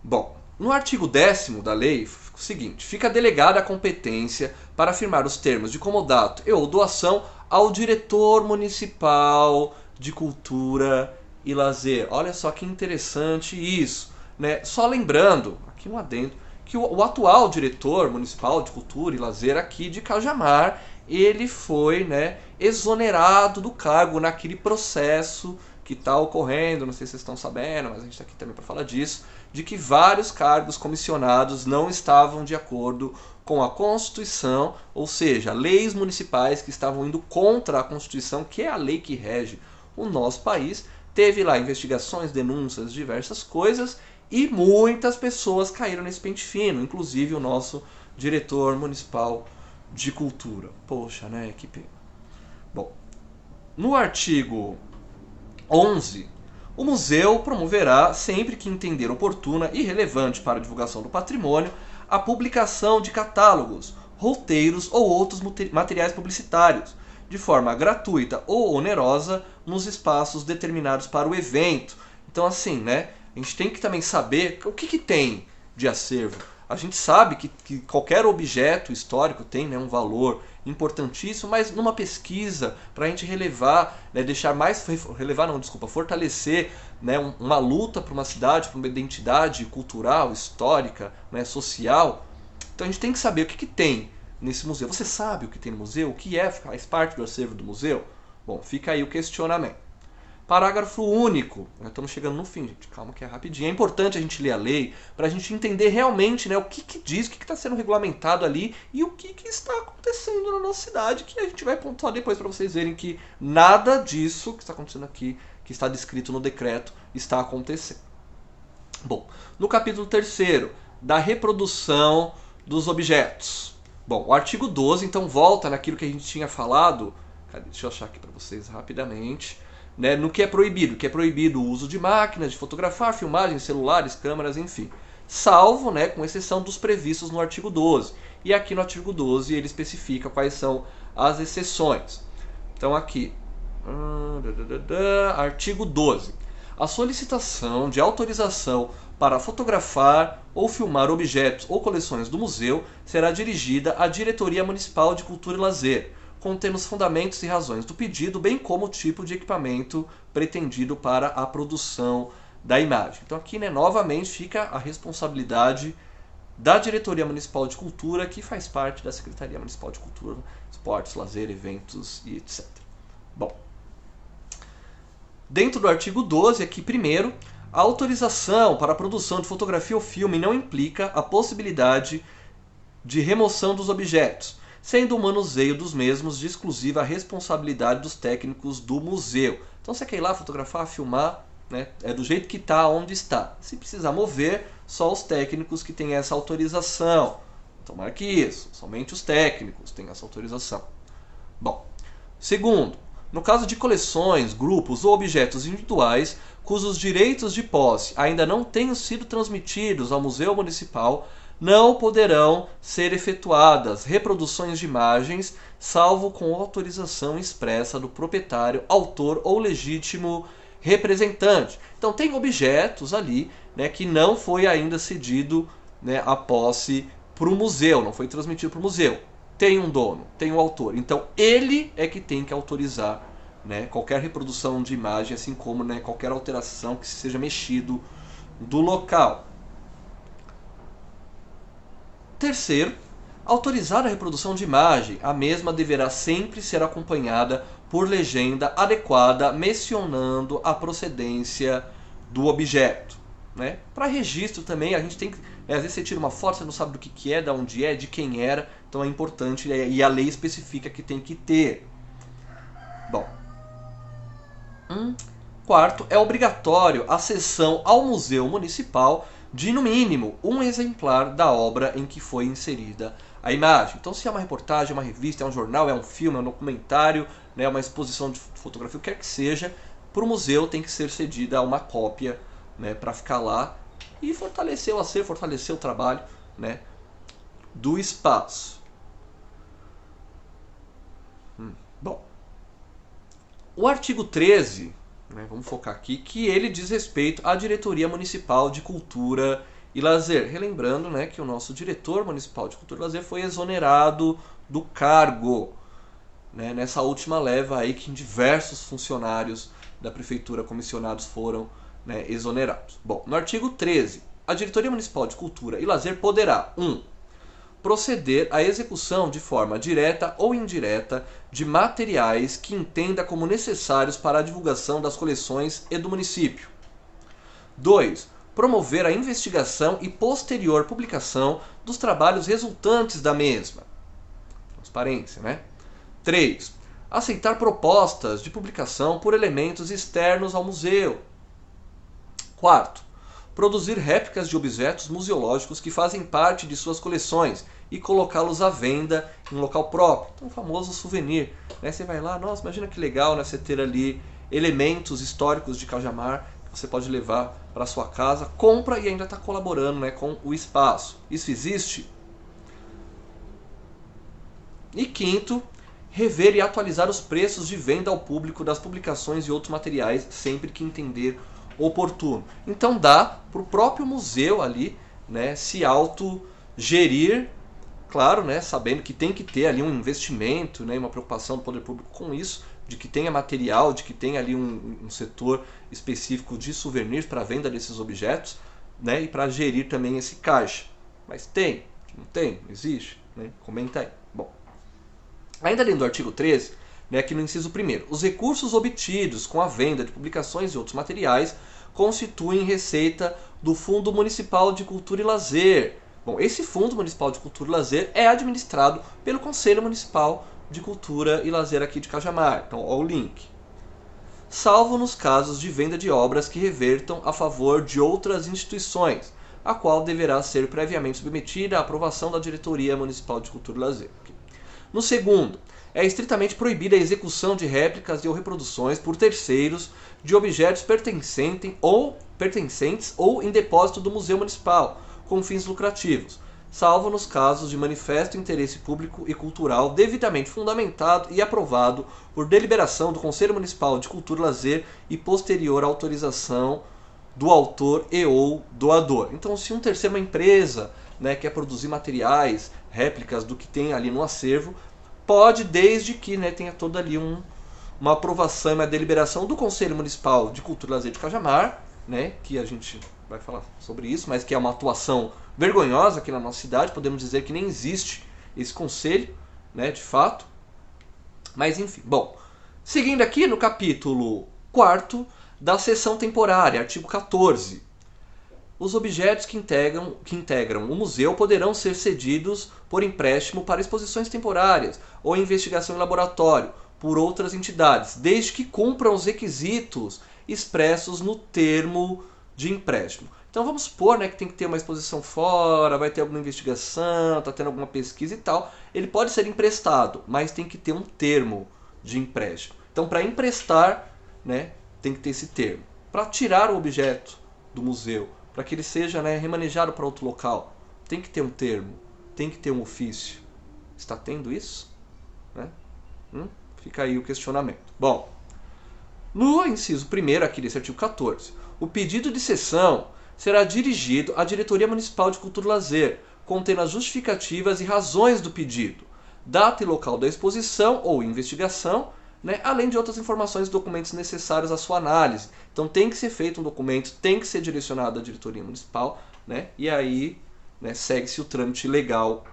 Bom, no artigo 10º da lei, o seguinte, fica delegada a competência para afirmar os termos de comodato e ou doação ao diretor municipal de cultura e lazer. Olha só que interessante isso, né? Só lembrando, aqui um adendo, que o atual diretor municipal de cultura e lazer aqui de Cajamar, ele foi, né, exonerado do cargo naquele processo que está ocorrendo, não sei se vocês estão sabendo, mas a gente está aqui também para falar disso, de que vários cargos comissionados não estavam de acordo com a Constituição, ou seja, leis municipais que estavam indo contra a Constituição, que é a lei que rege o nosso país. Teve lá investigações, denúncias, diversas coisas, e muitas pessoas caíram nesse pente fino, inclusive o nosso diretor municipal de cultura. Poxa, né? Que pena. Bom, no artigo 11, o museu promoverá, sempre que entender oportuna e relevante para a divulgação do patrimônio, a publicação de catálogos, roteiros ou outros materiais publicitários, de forma gratuita ou onerosa, nos espaços determinados para o evento. Então, assim, né? A gente tem que também saber o que tem de acervo. A gente sabe que qualquer objeto histórico tem, né, um valor importantíssimo, mas numa pesquisa, para a gente relevar, né, fortalecer, né, uma luta para uma cidade, para uma identidade cultural, histórica, né, social. Então a gente tem que saber o que tem nesse museu. Você sabe o que tem no museu? O que faz parte do acervo do museu? Bom, fica aí o questionamento. Parágrafo único. Estamos chegando no fim, gente. Calma que é rapidinho. É importante a gente ler a lei para a gente entender realmente, né, o que diz, o que está sendo regulamentado ali e o que está acontecendo na nossa cidade, que a gente vai pontuar depois para vocês verem que nada disso que está acontecendo aqui, que está descrito no decreto, está acontecendo. Bom, no capítulo 3º, da reprodução dos objetos. Bom, o artigo 12, então, volta naquilo que a gente tinha falado. Deixa eu achar aqui para vocês rapidamente. Né, no que é proibido. Que é proibido o uso de máquinas de fotografar, filmagens, celulares, câmeras, enfim. Salvo, né, com exceção dos previstos no artigo 12. E aqui no artigo 12 ele especifica quais são as exceções. Então aqui, artigo 12. A solicitação de autorização para fotografar ou filmar objetos ou coleções do museu será dirigida à Diretoria Municipal de Cultura e Lazer, contendo os fundamentos e razões do pedido, bem como o tipo de equipamento pretendido para a produção da imagem. Então aqui, né, novamente fica a responsabilidade da Diretoria Municipal de Cultura, que faz parte da Secretaria Municipal de Cultura, Esportes, Lazer, Eventos e etc. Bom, dentro do artigo 12, aqui primeiro, a autorização para a produção de fotografia ou filme não implica a possibilidade de remoção dos objetos, sendo o manuseio dos mesmos de exclusiva responsabilidade dos técnicos do museu. Então você quer ir lá fotografar, filmar, né? É do jeito que está, onde está. Se precisar mover, só os técnicos que têm essa autorização. Então marque isso, somente os técnicos têm essa autorização. Bom, segundo, no caso de coleções, grupos ou objetos individuais cujos direitos de posse ainda não tenham sido transmitidos ao Museu Municipal, não poderão ser efetuadas reproduções de imagens, salvo com autorização expressa do proprietário, autor ou legítimo representante. Então tem objetos ali, né, que não foi ainda cedido, né, a posse para o museu, não foi transmitido para o museu. Tem um dono, tem um autor. Então ele é que tem que autorizar, né, qualquer reprodução de imagem, assim como, né, qualquer alteração que seja mexido do local. Terceiro, autorizar a reprodução de imagem, a mesma deverá sempre ser acompanhada por legenda adequada mencionando a procedência do objeto. Né? Para registro também, a gente tem que... às vezes você tira uma foto, você não sabe do que é, de onde é, de quem era, então é importante, e a lei especifica que tem que ter. Bom. Quarto, é obrigatório a cessão ao Museu Municipal de, no mínimo, um exemplar da obra em que foi inserida a imagem. Então, se é uma reportagem, uma revista, é um jornal, é um filme, é um documentário, né, uma exposição de fotografia, o que quer que seja, para o museu tem que ser cedida uma cópia, né, para ficar lá e fortalecer o acervo, fortalecer o trabalho, né, do espaço. Bom, o artigo 13... vamos focar aqui, que ele diz respeito à Diretoria Municipal de Cultura e Lazer. Relembrando, né, que o nosso diretor municipal de Cultura e Lazer foi exonerado do cargo, né, nessa última leva aí que diversos funcionários da prefeitura comissionados foram, né, exonerados. Bom, no artigo 13, a Diretoria Municipal de Cultura e Lazer poderá 1. Proceder à execução de forma direta ou indireta de materiais que entenda como necessários para a divulgação das coleções e do município. 2. Promover a investigação e posterior publicação dos trabalhos resultantes da mesma. Transparência, né? 3. Aceitar propostas de publicação por elementos externos ao museu. 4. Produzir réplicas de objetos museológicos que fazem parte de suas coleções e colocá-los à venda em local próprio. Então, o famoso souvenir. Né? Você vai lá, nossa, imagina que legal, né, você ter ali elementos históricos de Cajamar que você pode levar para sua casa, compra e ainda está colaborando, né, com o espaço. Isso existe? E 5º, rever e atualizar os preços de venda ao público das publicações e outros materiais sempre que entender oportuno. Então dá para o próprio museu ali, né, se autogerir, claro, né, sabendo que tem que ter ali um investimento, né, uma preocupação do poder público com isso, de que tenha material, de que tenha ali um setor específico de souvenirs para a venda desses objetos, né, e para gerir também esse caixa. Mas tem? Não tem? Existe? Né? Comenta aí. Bom, ainda dentro do artigo 13, né, aqui no inciso 1º. Os recursos obtidos com a venda de publicações e outros materiais constituem receita do Fundo Municipal de Cultura e Lazer. Bom, esse Fundo Municipal de Cultura e Lazer é administrado pelo Conselho Municipal de Cultura e Lazer aqui de Cajamar. Então, ó o link. Salvo nos casos de venda de obras que revertam a favor de outras instituições, a qual deverá ser previamente submetida à aprovação da Diretoria Municipal de Cultura e Lazer. No segundo, é estritamente proibida a execução de réplicas ou reproduções por terceiros de objetos pertencentes ou em depósito do Museu Municipal, com fins lucrativos, salvo nos casos de manifesto interesse público e cultural devidamente fundamentado e aprovado por deliberação do Conselho Municipal de Cultura e Lazer e posterior autorização do autor e ou doador. Então, se um terceiro, uma empresa, né, quer produzir materiais, réplicas do que tem ali no acervo, pode, desde que, né, tenha toda ali uma aprovação e uma deliberação do Conselho Municipal de Cultura e Lazer de Cajamar, né, que a gente vai falar sobre isso, mas que é uma atuação vergonhosa aqui na nossa cidade. Podemos dizer que nem existe esse conselho, né, de fato. Mas enfim, bom, seguindo aqui no capítulo 4º da seção temporária, artigo 14. Os objetos que integram o museu poderão ser cedidos por empréstimo para exposições temporárias ou investigação em laboratório por outras entidades, desde que cumpram os requisitos expressos no termo de empréstimo. Então vamos supor, né, que tem que ter uma exposição fora, vai ter alguma investigação, está tendo alguma pesquisa e tal. Ele pode ser emprestado, mas tem que ter um termo de empréstimo. Então, para emprestar, né, tem que ter esse termo. Para tirar o objeto do museu, para que ele seja, né, remanejado para outro local, tem que ter um termo, tem que ter um ofício. Está tendo isso? Né? Fica aí o questionamento. Bom, no inciso 1º aqui desse artigo 14, o pedido de cessão será dirigido à Diretoria Municipal de Cultura e Lazer, contendo as justificativas e razões do pedido, data e local da exposição ou investigação, né, além de outras informações e documentos necessários à sua análise. Então tem que ser feito um documento, tem que ser direcionado à Diretoria Municipal, né, e aí, né, segue-se o trâmite legal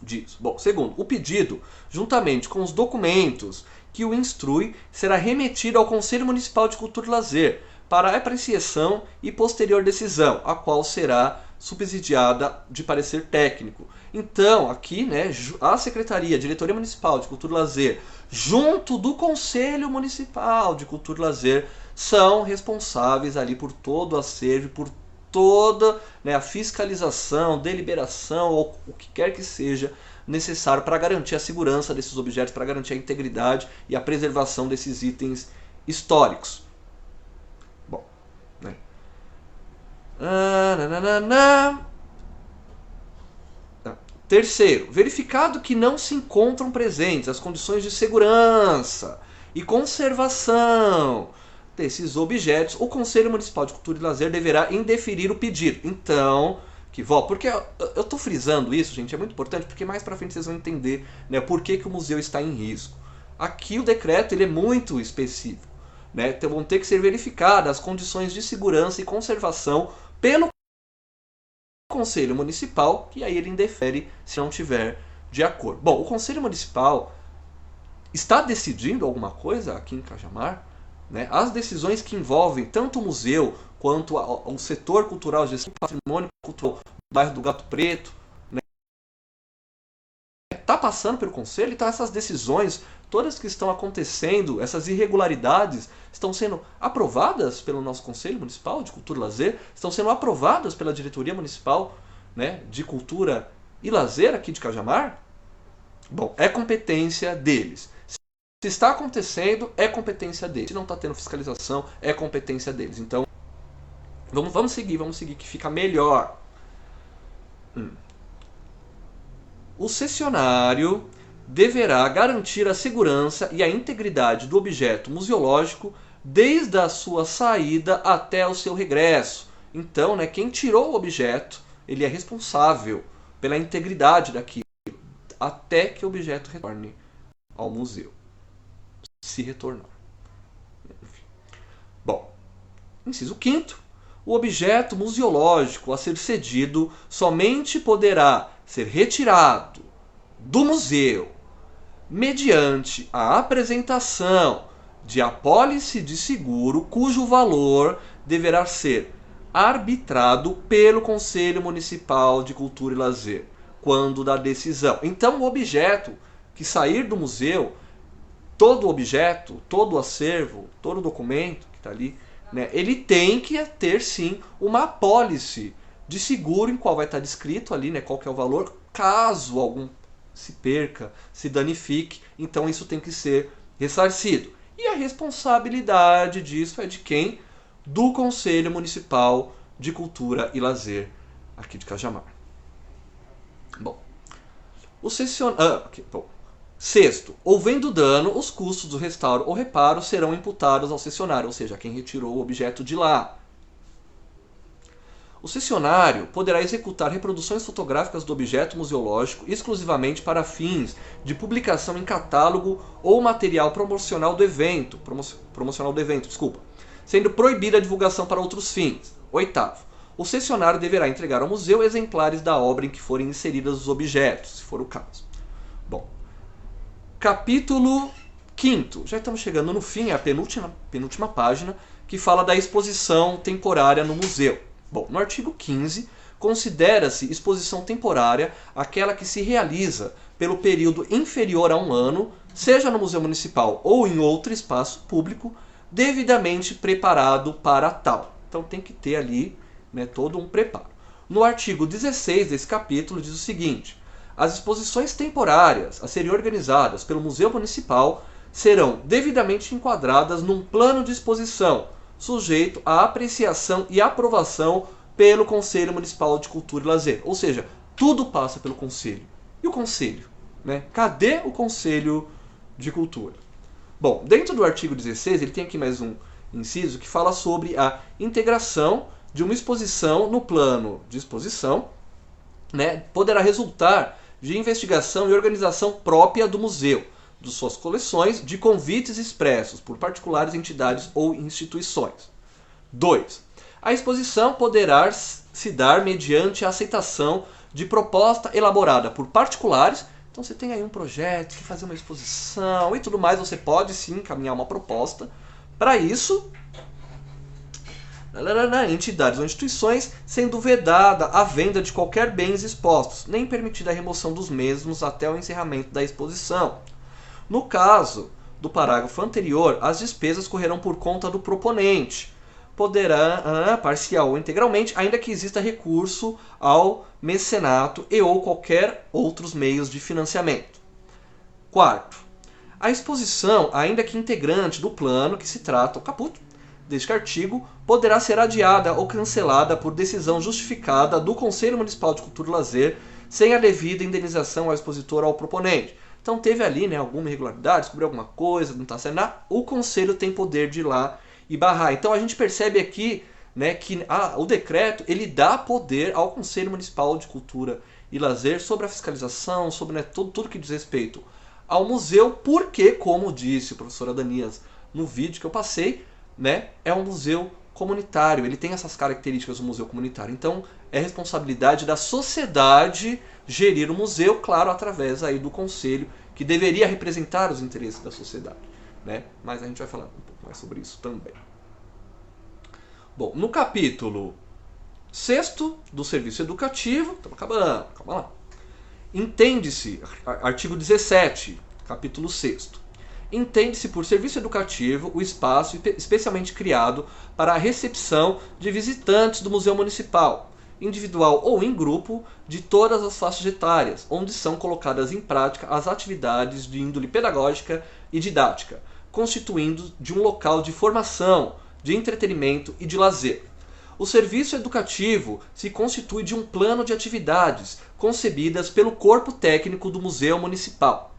disso. Bom, segundo, o pedido, juntamente com os documentos que o instrui, será remetido ao Conselho Municipal de Cultura e Lazer para apreciação e posterior decisão, a qual será subsidiada de parecer técnico. Então, aqui, né, a Secretaria, a Diretoria Municipal de Cultura e Lazer, junto do Conselho Municipal de Cultura e Lazer, são responsáveis ali por todo o acervo, por toda, né, a fiscalização, deliberação, ou o que quer que seja necessário para garantir a segurança desses objetos, para garantir a integridade e a preservação desses itens históricos. Bom, né? Terceiro, verificado que não se encontram presentes as condições de segurança e conservação desses objetos, o Conselho Municipal de Cultura e Lazer deverá indeferir o pedido. Então, porque eu estou frisando isso, gente, é muito importante, porque mais para frente vocês vão entender, né, por que o museu está em risco. Aqui o decreto ele é muito específico, né, então vão ter que ser verificadas as condições de segurança e conservação pelo Conselho Municipal, que aí ele indefere se não tiver de acordo. Bom, o Conselho Municipal está decidindo alguma coisa aqui em Cajamar? Né? As decisões que envolvem tanto o museu quanto o setor cultural, gestão do patrimônio cultural do bairro do Gato Preto, né? Está passando pelo Conselho, então essas decisões, todas que estão acontecendo, essas irregularidades, estão sendo aprovadas pelo nosso Conselho Municipal de Cultura e Lazer, estão sendo aprovadas pela Diretoria Municipal, né, de Cultura e Lazer aqui de Cajamar? Bom, é competência deles. Se está acontecendo, é competência deles. Se não está tendo fiscalização, é competência deles. Então, vamos seguir que fica melhor. O cessionário deverá garantir a segurança e a integridade do objeto museológico desde a sua saída até o seu regresso. Então, né, quem tirou o objeto, ele é responsável pela integridade daquilo até que o objeto retorne ao museu. Se retornar. Bom, inciso 5º, o objeto museológico a ser cedido somente poderá ser retirado do museu mediante a apresentação de apólice de seguro cujo valor deverá ser arbitrado pelo Conselho Municipal de Cultura e Lazer, quando da decisão. Então, o objeto que sair do museu, todo objeto, todo acervo, todo documento que está ali, né, ele tem que ter, sim, uma apólice de seguro em qual vai estar descrito ali, né, qual que é o valor, caso algum se perca, se danifique, então isso tem que ser ressarcido. E a responsabilidade disso é de quem? Do Conselho Municipal de Cultura e Lazer aqui de Cajamar. Bom, sexto, houvendo dano, os custos do restauro ou reparo serão imputados ao cessionário, ou seja, quem retirou o objeto de lá. O cessionário poderá executar reproduções fotográficas do objeto museológico exclusivamente para fins de publicação em catálogo ou material promocional do evento, sendo proibida a divulgação para outros fins. Oitavo, o cessionário deverá entregar ao museu exemplares da obra em que forem inseridos os objetos, se for o caso. Bom, capítulo 5º, já estamos chegando no fim, é a penúltima página, que fala da exposição temporária no museu. Bom, no artigo 15, considera-se exposição temporária aquela que se realiza pelo período inferior a 1 ano, seja no Museu Municipal ou em outro espaço público, devidamente preparado para tal. Então tem que ter ali, né, todo um preparo. No artigo 16 desse capítulo diz o seguinte: as exposições temporárias a serem organizadas pelo Museu Municipal serão devidamente enquadradas num plano de exposição, sujeito à apreciação e aprovação pelo Conselho Municipal de Cultura e Lazer. Ou seja, tudo passa pelo Conselho. E o Conselho? Né? Cadê o Conselho de Cultura? Bom, dentro do artigo 16, ele tem aqui mais um inciso que fala sobre a integração de uma exposição no plano de exposição, né? Poderá resultar de investigação e organização própria do museu, de suas coleções, de convites expressos por particulares, entidades ou instituições. 2. A exposição poderá se dar mediante a aceitação de proposta elaborada por particulares. Então você tem aí um projeto, quer fazer uma exposição e tudo mais, você pode sim encaminhar uma proposta. Para isso, entidades ou instituições, sendo vedada a venda de qualquer bens expostos, nem permitida a remoção dos mesmos até o encerramento da exposição. No caso do parágrafo anterior, as despesas correrão por conta do proponente, poderá, parcial ou integralmente, ainda que exista recurso ao mecenato e ou qualquer outros meios de financiamento. 4. A exposição, ainda que integrante do plano que se trata, o caput, deste artigo, poderá ser adiada ou cancelada por decisão justificada do Conselho Municipal de Cultura e Lazer, sem a devida indenização ao expositor ou ao proponente. Então teve ali, né, alguma irregularidade, descobriu alguma coisa, não está sendo, o Conselho tem poder de ir lá e barrar. Então a gente percebe aqui, né, que o decreto ele dá poder ao Conselho Municipal de Cultura e Lazer sobre a fiscalização, sobre, né, tudo que diz respeito ao museu, porque, como disse o professor Adanias no vídeo que eu passei, né, é um museu comunitário, ele tem essas características do museu comunitário. Então é responsabilidade da sociedade gerir o museu, claro, através aí do conselho, que deveria representar os interesses da sociedade, né? Mas a gente vai falar um pouco mais sobre isso também. Bom, no capítulo 6º do serviço educativo, estamos acabando, calma lá. Entende-se, artigo 17, capítulo 6º. Entende-se por serviço educativo o espaço especialmente criado para a recepção de visitantes do Museu Municipal, individual ou em grupo, de todas as faixas etárias, onde são colocadas em prática as atividades de índole pedagógica e didática, constituindo de um local de formação, de entretenimento e de lazer. O serviço educativo se constitui de um plano de atividades concebidas pelo corpo técnico do Museu Municipal.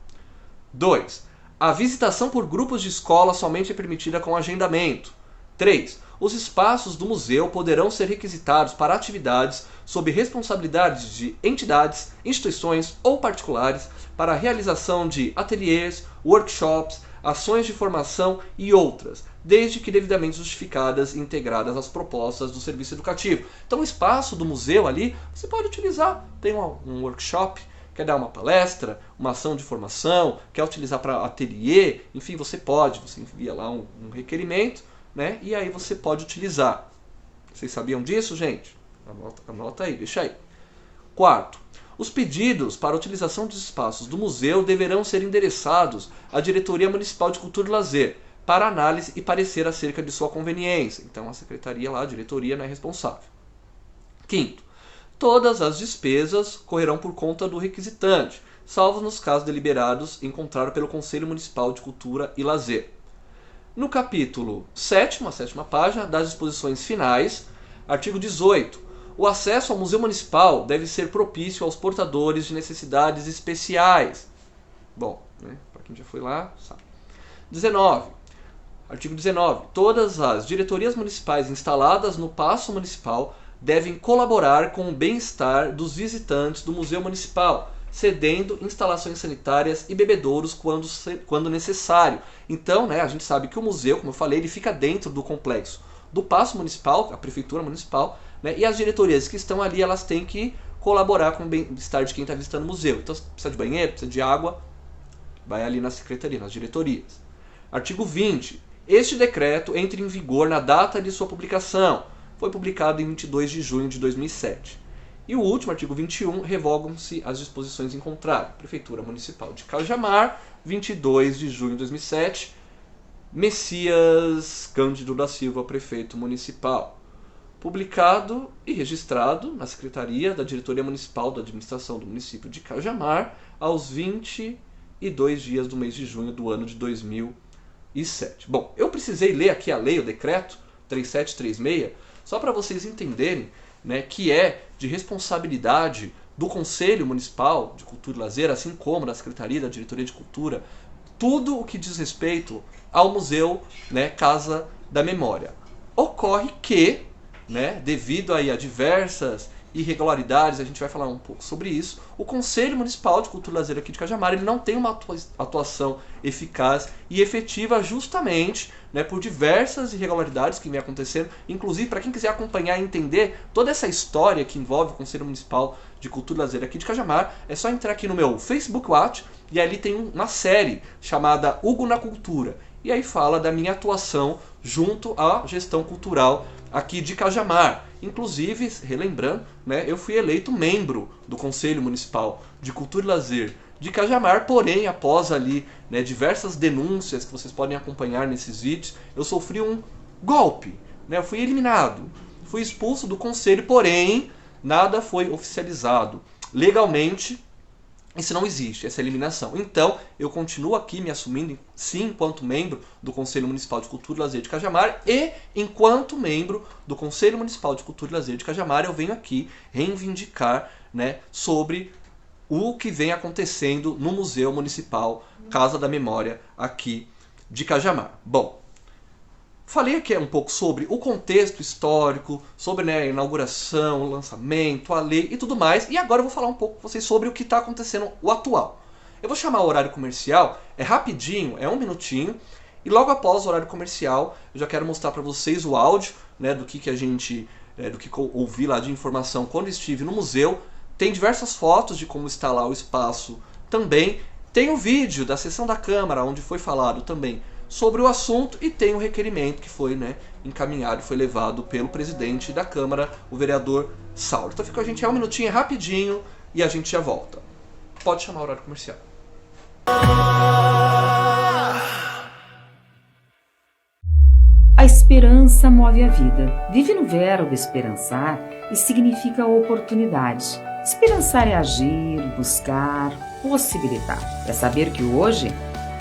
2. A visitação por grupos de escola somente é permitida com agendamento. 3. Os espaços do museu poderão ser requisitados para atividades sob responsabilidade de entidades, instituições ou particulares para a realização de ateliês, workshops, ações de formação e outras, desde que devidamente justificadas e integradas às propostas do serviço educativo. Então o espaço do museu ali, você pode utilizar. Tem um workshop Quer dar uma palestra, uma ação de formação, quer utilizar para ateliê, enfim, você envia lá um requerimento, né? E aí você pode utilizar. Vocês sabiam disso, gente? Anota aí, deixa aí. Quarto, os pedidos para a utilização dos espaços do museu deverão ser endereçados à Diretoria Municipal de Cultura e Lazer para análise e parecer acerca de sua conveniência. Então a secretaria lá, a diretoria, não é responsável. Quinto, todas as despesas correrão por conta do requisitante, salvo nos casos deliberados encontrados pelo Conselho Municipal de Cultura e Lazer. No capítulo 7, a 7ª página, das disposições finais, artigo 18. O acesso ao Museu Municipal deve ser propício aos portadores de necessidades especiais. Bom, né, para quem já foi lá, sabe. 19. Artigo 19. Todas as diretorias municipais instaladas no Paço Municipal devem colaborar com o bem-estar dos visitantes do Museu Municipal, cedendo instalações sanitárias e bebedouros quando necessário. Então, né, a gente sabe que o museu, como eu falei, ele fica dentro do complexo do Paço Municipal, a Prefeitura Municipal, né, e as diretorias que estão ali, elas têm que colaborar com o bem-estar de quem está visitando o museu. Então, se precisa de banheiro, precisa de água, vai ali na secretaria, nas diretorias. Artigo 20. Este decreto entra em vigor na data de sua publicação. Foi publicado em 22 de junho de 2007. E o último, artigo 21, revogam-se as disposições em contrário. Prefeitura Municipal de Cajamar, 22 de junho de 2007. Messias Cândido da Silva, prefeito municipal. Publicado e registrado na Secretaria da Diretoria Municipal da Administração do município de Cajamar, aos 22 dias do mês de junho do ano de 2007. Bom, eu precisei ler aqui a lei, o decreto 3736, só para vocês entenderem, né, que é de responsabilidade do Conselho Municipal de Cultura e Lazer, assim como da Secretaria da Diretoria de Cultura, tudo o que diz respeito ao museu, né, Casa da Memória. Ocorre que, né, devido aí a diversas irregularidades, a gente vai falar um pouco sobre isso, o Conselho Municipal de Cultura e Lazer aqui de Cajamar, ele não tem uma atuação eficaz e efetiva justamente, né, por diversas irregularidades que vem acontecendo. Inclusive, para quem quiser acompanhar e entender toda essa história que envolve o Conselho Municipal de Cultura e Lazer aqui de Cajamar, é só entrar aqui no meu Facebook Watch, e ali tem uma série chamada Hugo na Cultura. E aí fala da minha atuação junto à gestão cultural aqui de Cajamar. Inclusive, relembrando, né, eu fui eleito membro do Conselho Municipal de Cultura e Lazer de Cajamar, porém, após ali, né, diversas denúncias que vocês podem acompanhar nesses vídeos, eu sofri um golpe, né, eu fui eliminado, fui expulso do Conselho, porém, nada foi oficializado. Legalmente, isso não existe, essa eliminação. Então, eu continuo aqui me assumindo, sim, enquanto membro do Conselho Municipal de Cultura e Lazer de Cajamar, e enquanto membro do Conselho Municipal de Cultura e Lazer de Cajamar, eu venho aqui reivindicar, né, sobre o que vem acontecendo no Museu Municipal Casa da Memória aqui de Cajamar. Bom, falei aqui um pouco sobre o contexto histórico, sobre, né, a inauguração, o lançamento, a lei e tudo mais. E agora eu vou falar um pouco com vocês sobre o que está acontecendo, o atual. Eu vou chamar o horário comercial, é rapidinho, é 1 minutinho. E logo após o horário comercial, eu já quero mostrar para vocês o áudio, né, do que a gente, do que eu ouvi lá de informação quando estive no museu. Tem diversas fotos de como está lá o espaço também. Tem o vídeo da sessão da Câmara, onde foi falado também sobre o assunto, e tem o requerimento que foi, né, encaminhado e foi levado pelo presidente da Câmara, o vereador Saulo. Então fica com a gente, é 1 minutinho, é rapidinho, e a gente já volta. Pode chamar o horário comercial. A esperança move a vida. Vive no verbo esperançar e significa oportunidade. Esperançar é agir, buscar, possibilitar. É saber que hoje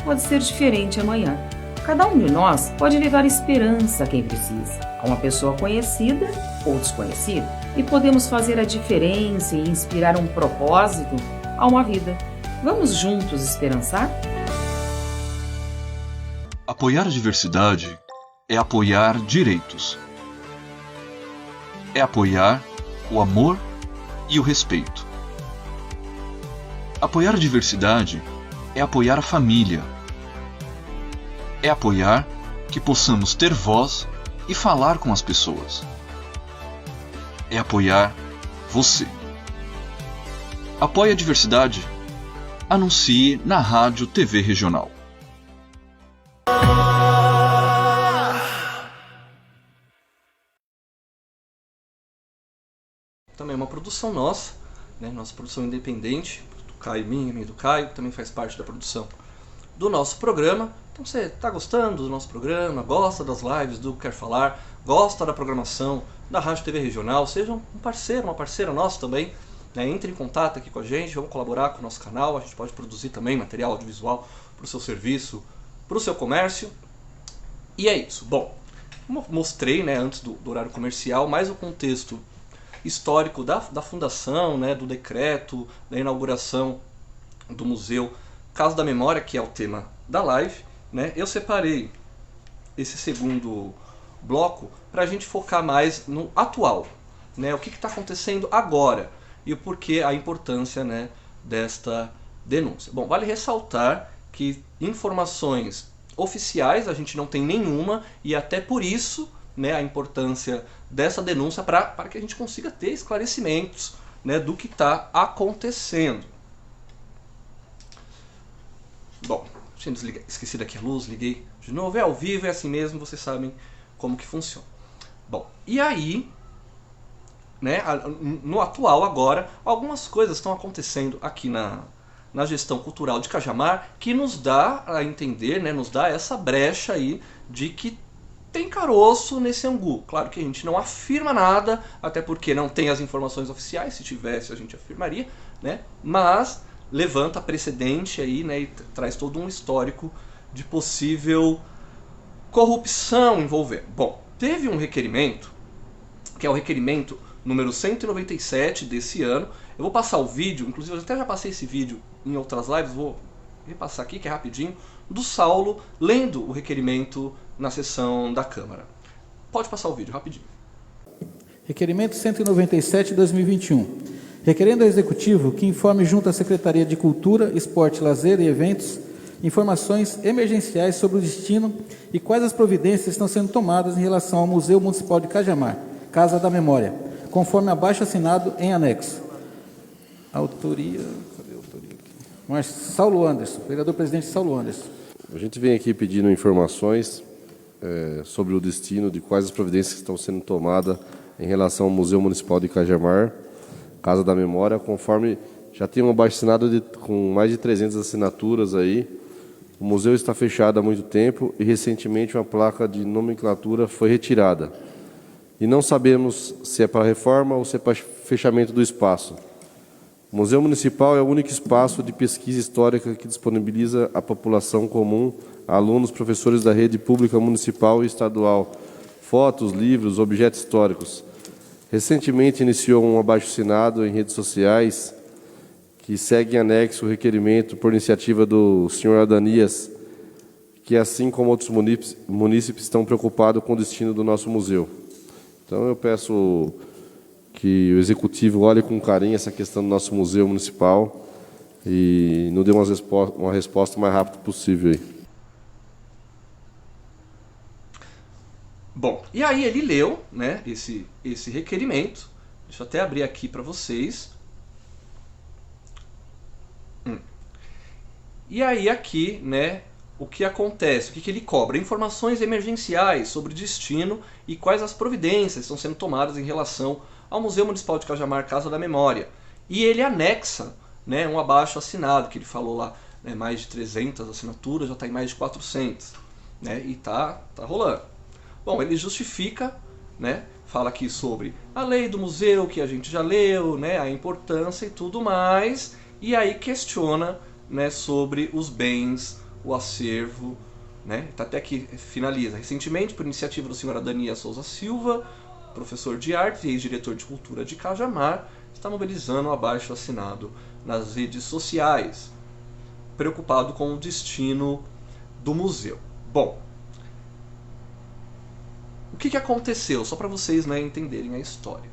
pode ser diferente amanhã. Cada um de nós pode levar esperança a quem precisa, a uma pessoa conhecida ou desconhecida. E podemos fazer a diferença e inspirar um propósito a uma vida. Vamos juntos esperançar? Apoiar a diversidade é apoiar direitos. É apoiar o amor e o respeito. Apoiar a diversidade é apoiar a família. É apoiar que possamos ter voz e falar com as pessoas. É apoiar você. Apoie a diversidade? Anuncie na Rádio TV Regional. Também é uma produção nossa, né? Nossa produção independente, do Caio, minha e do Caio, que também faz parte da produção do nosso programa. Então você está gostando do nosso programa, gosta das lives do Quer Falar, gosta da programação da Rádio TV Regional, seja um parceiro, uma parceira nossa também, né? Entre em contato aqui com a gente, vamos colaborar com o nosso canal, a gente pode produzir também material audiovisual para o seu serviço, para o seu comércio. E é isso. Bom, mostrei, né, antes do horário comercial, mais o contexto histórico da fundação, né, do decreto, da inauguração do Museu Casa da Memória, que é o tema da live, né? Eu separei esse segundo bloco para a gente focar mais no atual, né? O que está acontecendo agora e o porquê, a importância, né, desta denúncia. Bom, vale ressaltar que informações oficiais a gente não tem nenhuma, e até por isso, né, a importância dessa denúncia para que a gente consiga ter esclarecimentos, né, do que está acontecendo. Bom, tinha esquecido aqui a luz, liguei de novo, é ao vivo, é assim mesmo, vocês sabem como que funciona. Bom, e aí, né, no atual agora, algumas coisas estão acontecendo aqui na gestão cultural de Cajamar que nos dá a entender, né, nos dá essa brecha aí de que tem caroço nesse angu. Claro que a gente não afirma nada, até porque não tem as informações oficiais, se tivesse a gente afirmaria, né? Mas levanta precedente aí, né, e traz todo um histórico de possível corrupção envolvendo. Bom, teve um requerimento, que é o requerimento número 197 desse ano. Eu vou passar o vídeo, inclusive eu até já passei esse vídeo em outras lives, vou repassar aqui que é rapidinho, do Saulo lendo o requerimento na sessão da Câmara. Pode passar o vídeo, rapidinho. Requerimento 197/2021. Requerendo ao Executivo que informe junto à Secretaria de Cultura, Esporte, Lazer e Eventos informações emergenciais sobre o destino e quais as providências estão sendo tomadas em relação ao Museu Municipal de Cajamar, Casa da Memória, conforme abaixo assinado em anexo. Autoria... Cadê a autoria aqui? Mas Saulo Anderson, vereador-presidente Saulo Anderson. A gente vem aqui pedindo informações sobre o destino de quais as providências que estão sendo tomadas em relação ao Museu Municipal de Cajamar, Casa da Memória, conforme já tem um abaixo-assinado com mais de 300 assinaturas aí. O museu está fechado há muito tempo e recentemente uma placa de nomenclatura foi retirada. E não sabemos se é para reforma ou se é para fechamento do espaço. O Museu Municipal é o único espaço de pesquisa histórica que disponibiliza à população comum, alunos, professores da rede pública municipal e estadual, fotos, livros, objetos históricos. Recentemente iniciou um abaixo-assinado em redes sociais que segue em anexo o requerimento por iniciativa do senhor Adanias, que assim como outros munícipes estão preocupados com o destino do nosso museu. Então eu peço que o Executivo olhe com carinho essa questão do nosso museu municipal e nos dê uma resposta o mais rápido possível aí. Bom, e aí ele leu, né, esse requerimento. Deixa eu até abrir aqui para vocês. E aí aqui, né, o que acontece, o que ele cobra? Informações emergenciais sobre destino e quais as providências estão sendo tomadas em relação ao Museu Municipal de Cajamar, Casa da Memória. E ele anexa, né, um abaixo-assinado, que ele falou lá, né, mais de 300 assinaturas, já está em mais de 400, né, e tá rolando. Bom, ele justifica, né, fala aqui sobre a lei do museu, que a gente já leu, né, a importância e tudo mais, e aí questiona, né, sobre os bens, o acervo, né, tá até que finaliza. Recentemente, por iniciativa do senhor Adanias Souza Silva, professor de arte e ex-diretor de cultura de Cajamar, está mobilizando o abaixo-assinado nas redes sociais, preocupado com o destino do museu. Bom, o que aconteceu? Só para vocês, né, entenderem a história.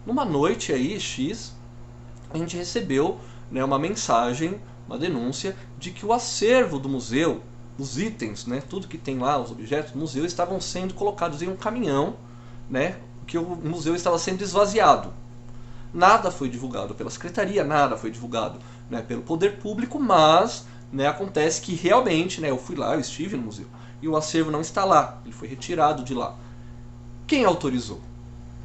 Numa noite aí, X, a gente recebeu, né, uma mensagem, uma denúncia de que o acervo do museu, os itens, né, tudo que tem lá, os objetos do museu, estavam sendo colocados em um caminhão, né, que o museu estava sendo esvaziado. nada foi divulgado pela Secretaria, nada foi divulgado, né, pelo poder público, mas, né, acontece que realmente, né, eu fui lá, eu estive no museu, e o acervo não está lá, ele foi retirado de lá. Quem autorizou?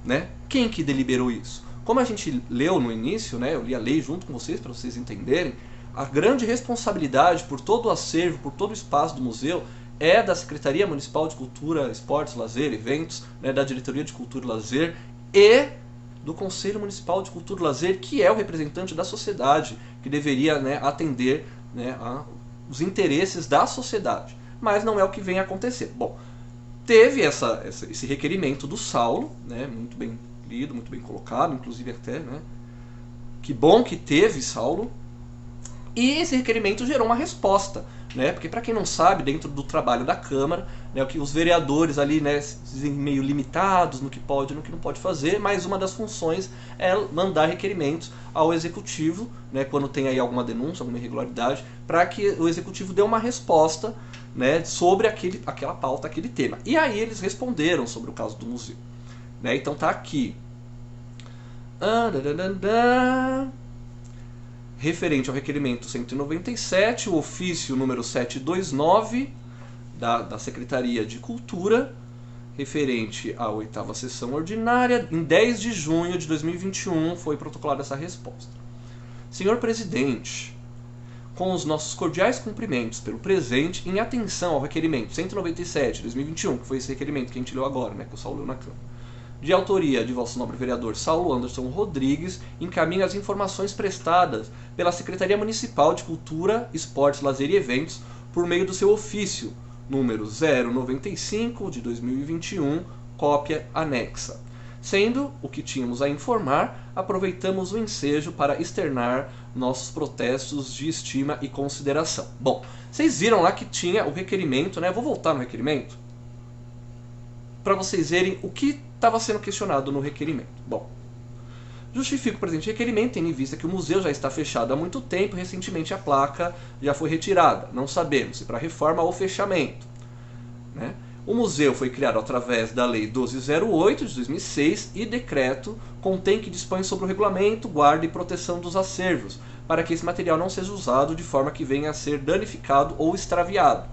Né? Quem que deliberou isso? Como a gente leu no início, né, eu li a lei junto com vocês para vocês entenderem, a grande responsabilidade por todo o acervo, por todo o espaço do museu é da Secretaria Municipal de Cultura, Esportes, Lazer, Eventos, né, da Diretoria de Cultura e Lazer e do Conselho Municipal de Cultura e Lazer, que é o representante da sociedade, que deveria, né, atender, né, os interesses da sociedade. Mas não é o que vem acontecer. Bom, teve esse requerimento do Saulo, né, muito bem lido, muito bem colocado, inclusive até, né, que bom que teve, Saulo. E esse requerimento gerou uma resposta, né? Porque, para quem não sabe, dentro do trabalho da Câmara, né, que os vereadores ali, né, meio limitados no que pode e no que não pode fazer, mas uma das funções é mandar requerimentos ao Executivo, né, quando tem aí alguma denúncia, alguma irregularidade, para que o Executivo dê uma resposta, né, sobre aquela pauta, aquele tema. E aí eles responderam sobre o caso do museu. Né? Então tá aqui. Referente ao requerimento 197, o ofício número 729 da Secretaria de Cultura, referente à 8ª sessão ordinária, em 10 de junho de 2021 foi protocolada essa resposta. Senhor Presidente, com os nossos cordiais cumprimentos pelo presente, em atenção ao requerimento 197 de 2021, que foi esse requerimento que a gente leu agora, né, que o Saulo leu na Câmara, de autoria de vosso nobre vereador Saulo Anderson Rodrigues, encaminha as informações prestadas pela Secretaria Municipal de Cultura, Esportes, Lazer e Eventos por meio do seu ofício, número 095 de 2021, cópia anexa. Sendo o que tínhamos a informar, aproveitamos o ensejo para externar nossos protestos de estima e consideração. Bom, vocês viram lá que tinha o requerimento, né? Vou voltar no requerimento para vocês verem o que estava sendo questionado no requerimento. Bom, justifico o presente requerimento tendo em vista que o museu já está fechado há muito tempo, recentemente a placa já foi retirada. Não sabemos se para reforma ou fechamento. Né? O museu foi criado através da Lei 1208 de 2006 e decreto contém que dispõe sobre o regulamento, guarda e proteção dos acervos, para que esse material não seja usado de forma que venha a ser danificado ou extraviado.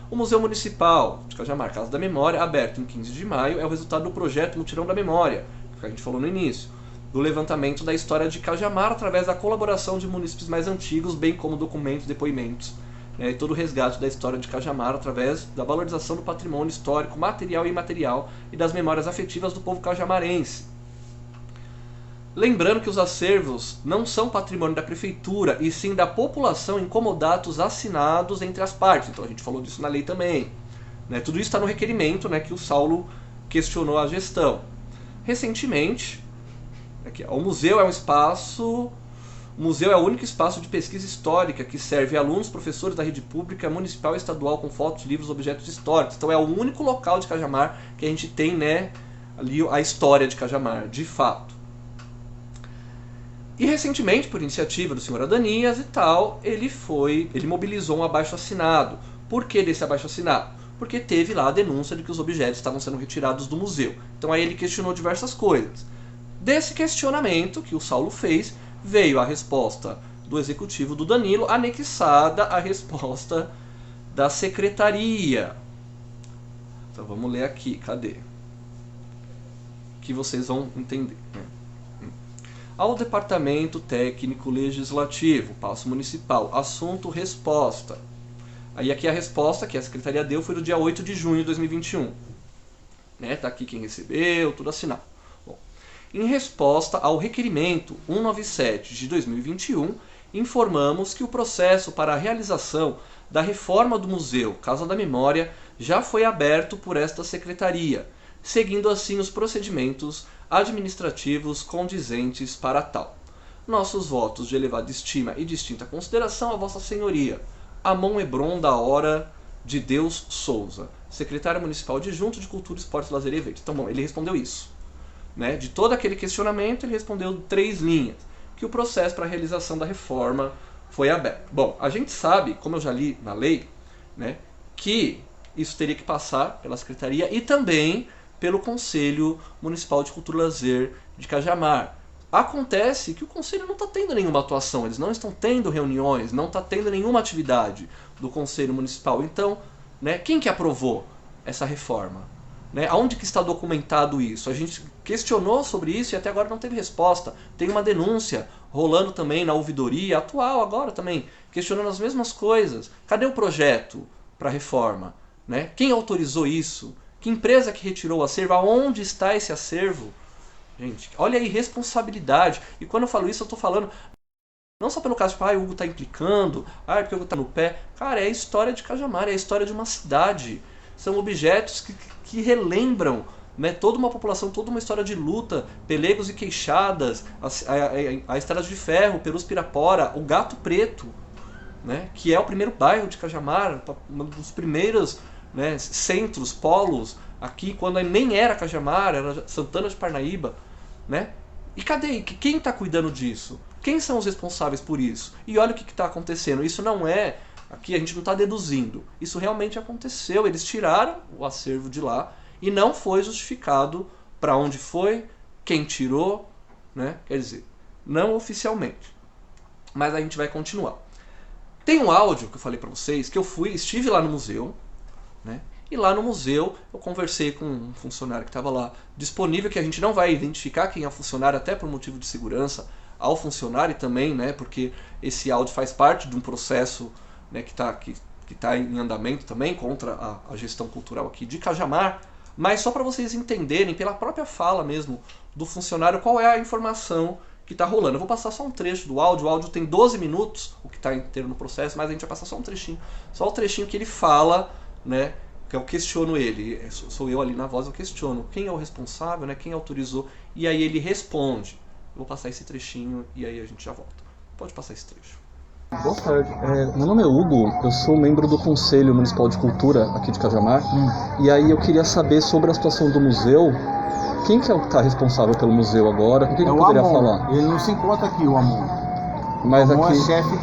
O Museu Municipal de Cajamar, Casa da Memória, aberto em 15 de maio, é o resultado do projeto Mutirão da Memória, que a gente falou no início, do levantamento da história de Cajamar através da colaboração de munícipes mais antigos, bem como documentos, depoimentos, né, e todo o resgate da história de Cajamar através da valorização do patrimônio histórico, material e imaterial e das memórias afetivas do povo cajamarense. Lembrando que os acervos não são patrimônio da prefeitura, e sim da população em comodatos assinados entre as partes. Então a gente falou disso na lei também. Né? Tudo isso está no requerimento, né, que o Saulo questionou a gestão. Recentemente, aqui, o museu é um espaço... O museu é o único espaço de pesquisa histórica que serve a alunos, professores da rede pública, municipal e estadual com fotos, livros, objetos históricos. Então é o único local de Cajamar que a gente tem, né, ali a história de Cajamar, de fato. E recentemente, por iniciativa do senhor Adanias e tal, ele mobilizou um abaixo-assinado. Por que desse abaixo-assinado? Porque teve lá a denúncia de que os objetos estavam sendo retirados do museu. Então aí ele questionou diversas coisas. Desse questionamento que o Saulo fez, veio a resposta do executivo do Danilo, anexada à resposta da secretaria. Então vamos ler aqui, cadê? Que vocês vão entender, né? Ao Departamento Técnico Legislativo, Paço Municipal, assunto resposta. Aí aqui a resposta que a Secretaria deu foi do dia 8 de junho de 2021. Né? Tá aqui quem recebeu, tudo assinado. Bom, em resposta ao requerimento 197 de 2021, informamos que o processo para a realização da reforma do Museu Casa da Memória já foi aberto por esta Secretaria, seguindo assim os procedimentos administrativos condizentes para tal. Nossos votos de elevada estima e distinta consideração a Vossa Senhoria, Amon Hebron da Hora de Deus Souza, secretário municipal adjunto de Cultura, Esportes, Lazer e Eventos. Então, bom, ele respondeu isso. Né? De todo aquele questionamento, ele respondeu 3 linhas, que o processo para a realização da reforma foi aberto. Bom, a gente sabe, como eu já li na lei, né, que isso teria que passar pela Secretaria e também pelo Conselho Municipal de Cultura e Lazer de Cajamar. Acontece que o Conselho não está tendo nenhuma atuação, eles não estão tendo reuniões, não está tendo nenhuma atividade do Conselho Municipal. Então, né, quem que aprovou essa reforma? Né? Aonde que está documentado isso? A gente questionou sobre isso e até agora não teve resposta. Tem uma denúncia rolando também na ouvidoria atual agora também, questionando as mesmas coisas. Cadê o projeto para a reforma? Né? Quem autorizou isso? Que empresa que retirou o acervo? Aonde está esse acervo? Gente, olha a irresponsabilidade. E quando eu falo isso, eu estou falando não só pelo caso de o Hugo está implicando, porque o Hugo está no pé. Cara, é a história de Cajamar, é a história de uma cidade. São objetos que relembram, né, toda uma população, toda uma história de luta, pelegos e queixadas, a Estrada de Ferro, Perus Pirapora, o Gato Preto, né, que é o primeiro bairro de Cajamar, um dos primeiros, né, centros, polos, aqui, quando nem era Cajamar, era Santana de Parnaíba, né? E cadê? Quem está cuidando disso? Quem são os responsáveis por isso? E olha o que está acontecendo. Isso não é... Aqui a gente não está deduzindo. Isso realmente aconteceu. Eles tiraram o acervo de lá e não foi justificado para onde foi, quem tirou, né? Quer dizer, não oficialmente. Mas a gente vai continuar. Tem um áudio que eu falei para vocês, que estive lá no museu, né? E lá no museu eu conversei com um funcionário que estava lá disponível, que a gente não vai identificar quem é o funcionário, até por motivo de segurança ao funcionário também, né? Porque esse áudio faz parte de um processo, né, que tá em andamento também contra a gestão cultural aqui de Cajamar. Mas só para vocês entenderem, pela própria fala mesmo do funcionário, qual é a informação que está rolando. Eu vou passar só um trecho do áudio. O áudio tem 12 minutos, o que está inteiro no processo, mas a gente vai passar só um trechinho. Só o trechinho que ele fala, né? Que eu questiono ele, sou eu ali na voz, eu questiono quem é o responsável, né, quem autorizou, e aí ele responde. Eu vou passar esse trechinho e aí a gente já volta. Pode passar esse trecho. Boa tarde, meu nome é Hugo, eu sou membro do Conselho Municipal de Cultura aqui de Cajamar, e aí eu queria saber sobre a situação do museu. Quem que está responsável pelo museu agora? O que eu poderia falar? Ele não se encontra aqui, o Amon. Mas o Amon aqui... é chefe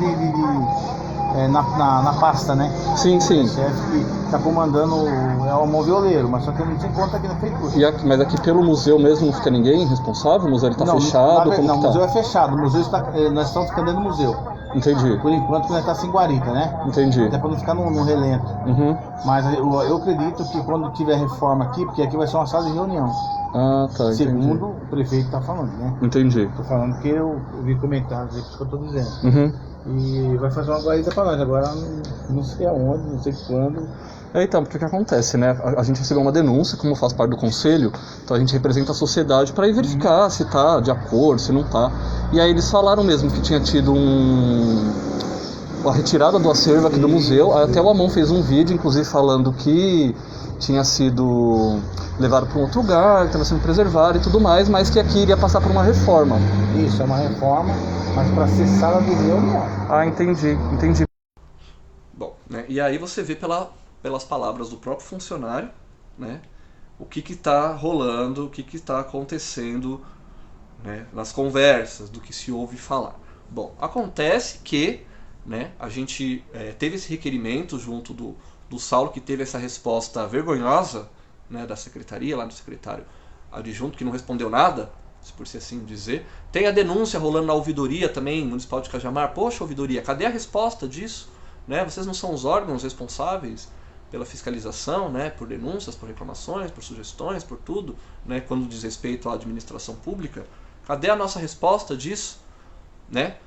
na pasta, né? Sim, sim. É chefe que está comandando é o Amon Violeiro, mas só que ele não se encontra aqui na prefeitura. Mas aqui pelo museu mesmo não fica ninguém responsável? O museu está fechado? Não, o museu é fechado. O museu nós estamos ficando dentro do museu. Entendi. Por enquanto nós estamos em Guarita, né? Entendi. Até para não ficar no relento. Uhum. Mas eu acredito que quando tiver reforma aqui, porque aqui vai ser uma sala de reunião. Ah, tá. Segundo o prefeito está falando, né? Entendi. Estou falando que eu vi comentários aí, por isso que eu estou dizendo. Uhum. E vai fazer uma guarita para nós. Agora não sei aonde, não sei quando. Então, porque o que acontece, né? A gente recebeu uma denúncia, como faz parte do conselho, então a gente representa a sociedade para ir verificar se tá de acordo, se não tá. E aí eles falaram mesmo que tinha tido a retirada do acervo aqui do museu. Até o Amon fez um vídeo, inclusive, falando que tinha sido levado para um outro lugar, que estava sendo preservado e tudo mais, mas que aqui iria passar por uma reforma. Isso, é uma reforma, mas para ser sala de reunião. Ah, entendi. Bom, né? E aí você vê pelas palavras do próprio funcionário, né, o que está rolando, o que está acontecendo, né, nas conversas, do que se ouve falar. Bom, acontece que, né, a gente teve esse requerimento junto do Saulo, que teve essa resposta vergonhosa, né, da secretaria, lá do secretário adjunto, que não respondeu nada, se por assim dizer. Tem a denúncia rolando na ouvidoria também, municipal de Cajamar. Poxa, ouvidoria, cadê a resposta disso? Né, vocês não são os órgãos responsáveis pela fiscalização, né, por denúncias, por reclamações, por sugestões, por tudo, né, quando diz respeito à administração pública. Cadê a nossa resposta disso? Né?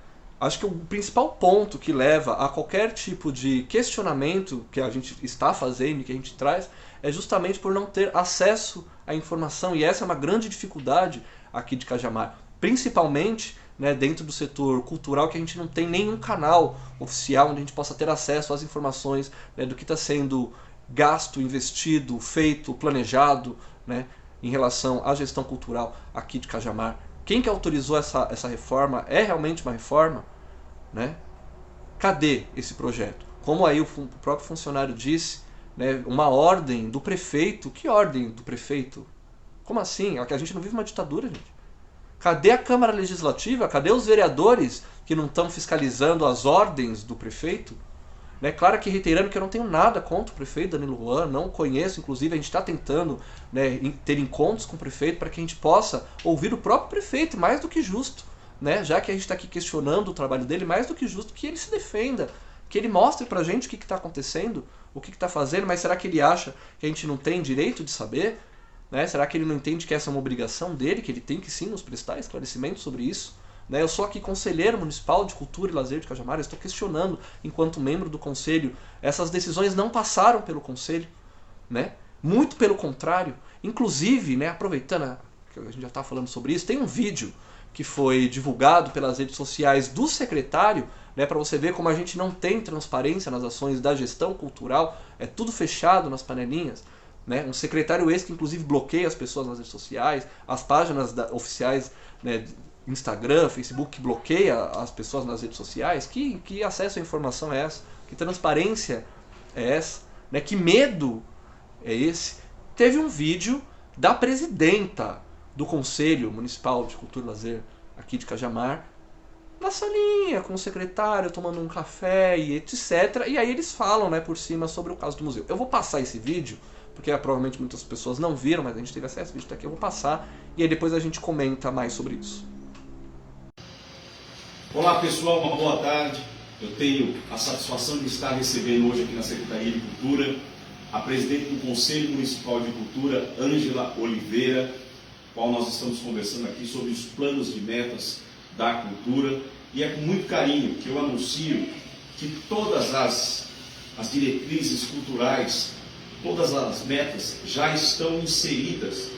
Acho que o principal ponto que leva a qualquer tipo de questionamento que a gente está fazendo e que a gente traz é justamente por não ter acesso à informação, e essa é uma grande dificuldade aqui de Cajamar, principalmente, né, dentro do setor cultural, que a gente não tem nenhum canal oficial onde a gente possa ter acesso às informações, né, do que está sendo gasto, investido, feito, planejado, né, em relação à gestão cultural aqui de Cajamar. Quem que autorizou essa reforma? É realmente uma reforma? Né? Cadê esse projeto? Como aí o próprio funcionário disse, né, uma ordem do prefeito. Que ordem do prefeito? Como assim? A gente não vive uma ditadura, gente. Cadê a Câmara Legislativa? Cadê os vereadores que não estão fiscalizando as ordens do prefeito? Né? Claro que reiterando que eu não tenho nada contra o prefeito Danilo Juan, não conheço, inclusive a gente está tentando, né, ter encontros com o prefeito para que a gente possa ouvir o próprio prefeito, mais do que justo, né? Já que a gente está aqui questionando o trabalho dele, mais do que justo que ele se defenda, que ele mostre pra gente o que está acontecendo, o que está fazendo, mas será que ele acha que a gente não tem direito de saber? Né? Será que ele não entende que essa é uma obrigação dele, que ele tem que sim nos prestar esclarecimento sobre isso? Né? Eu sou aqui conselheiro municipal de Cultura e Lazer de Cajamar, estou questionando, enquanto membro do conselho, essas decisões não passaram pelo conselho, né? Muito pelo contrário. Inclusive, né, aproveitando que a gente já está falando sobre isso, tem um vídeo que foi divulgado pelas redes sociais do secretário, né, para você ver como a gente não tem transparência nas ações da gestão cultural, é tudo fechado nas panelinhas. Né? Um secretário esse que inclusive bloqueia as pessoas nas redes sociais, as páginas oficiais, né, Instagram, Facebook, que bloqueia as pessoas nas redes sociais. Que acesso à informação é essa? Que transparência é essa? Né? Que medo é esse? Teve um vídeo da presidenta do Conselho Municipal de Cultura e Lazer aqui de Cajamar, na salinha, com o secretário, tomando um café e etc. E aí eles falam, né, por cima sobre o caso do museu. Eu vou passar esse vídeo, porque provavelmente muitas pessoas não viram, mas a gente teve acesso, o vídeo está aqui, eu vou passar, e aí depois a gente comenta mais sobre isso. Olá pessoal, uma boa tarde. Eu tenho a satisfação de estar recebendo hoje aqui na Secretaria de Cultura a presidente do Conselho Municipal de Cultura, Ângela Oliveira, qual nós estamos conversando aqui sobre os planos de metas da cultura, e é com muito carinho que eu anuncio que todas as diretrizes culturais, todas as metas já estão inseridas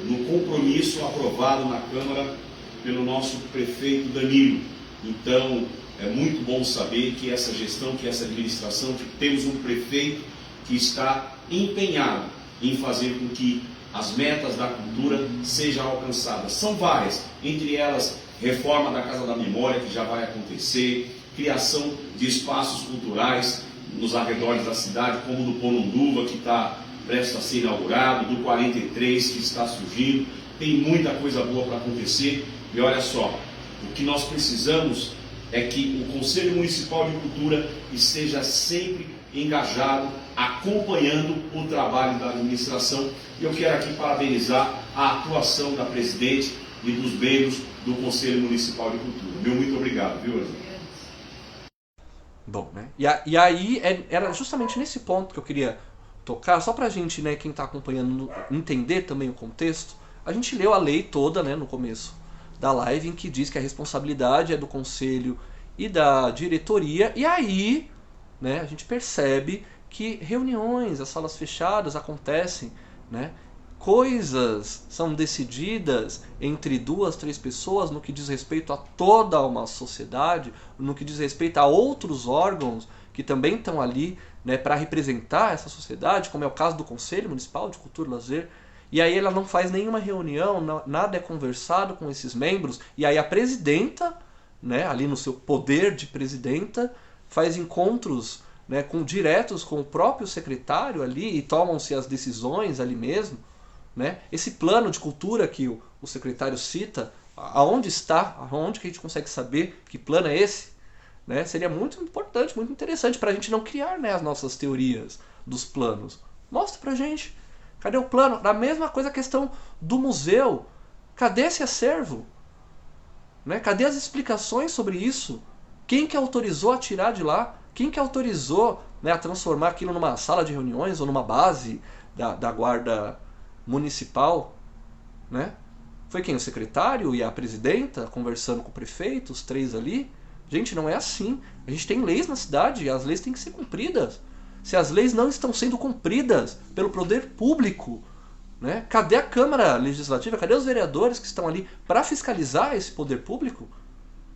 no compromisso aprovado na Câmara pelo nosso prefeito Danilo. Então, é muito bom saber que essa gestão, que essa administração, que temos um prefeito que está empenhado em fazer com que as metas da cultura sejam alcançadas. São várias, entre elas reforma da Casa da Memória, que já vai acontecer, criação de espaços culturais nos arredores da cidade, como do Ponunduva, que está prestes a ser inaugurado, do 43, que está surgindo. Tem muita coisa boa para acontecer. E olha só, o que nós precisamos é que o Conselho Municipal de Cultura esteja sempre engajado, acompanhando o trabalho da administração. E eu quero aqui parabenizar a atuação da presidente e dos membros do Conselho Municipal de Cultura. Meu muito obrigado, viu, Ângela? Bom, né? E aí era justamente nesse ponto que eu queria tocar, só pra gente, né, quem tá acompanhando, entender também o contexto. A gente leu a lei toda, né, no começo da live, em que diz que a responsabilidade é do conselho e da diretoria, e aí, né, a gente percebe que reuniões, as salas fechadas acontecem, né, coisas são decididas entre 2, 3 pessoas no que diz respeito a toda uma sociedade, no que diz respeito a outros órgãos que também estão ali, né, para representar essa sociedade, como é o caso do Conselho Municipal de Cultura e Lazer. E aí ela não faz nenhuma reunião, nada é conversado com esses membros, e aí a presidenta, né, ali no seu poder de presidenta, faz encontros, né, diretos com o próprio secretário ali, e tomam-se as decisões ali mesmo. Né? Esse plano de cultura que o secretário cita, aonde está, aonde que a gente consegue saber que plano é esse? Né? Seria muito importante, muito interessante para a gente não criar, né, as nossas teorias dos planos. Mostra pra gente. Cadê o plano? Da mesma coisa a questão do museu. Cadê esse acervo? Né? Cadê as explicações sobre isso? Quem que autorizou a tirar de lá? Quem que autorizou, né, a transformar aquilo numa sala de reuniões ou numa base da guarda municipal? Né? Foi quem? O secretário e a presidenta conversando com o prefeito, os 3 ali? Gente, não é assim. A gente tem leis na cidade e as leis têm que ser cumpridas. Se as leis não estão sendo cumpridas pelo poder público, né? Cadê a Câmara Legislativa? Cadê os vereadores que estão ali para fiscalizar esse poder público?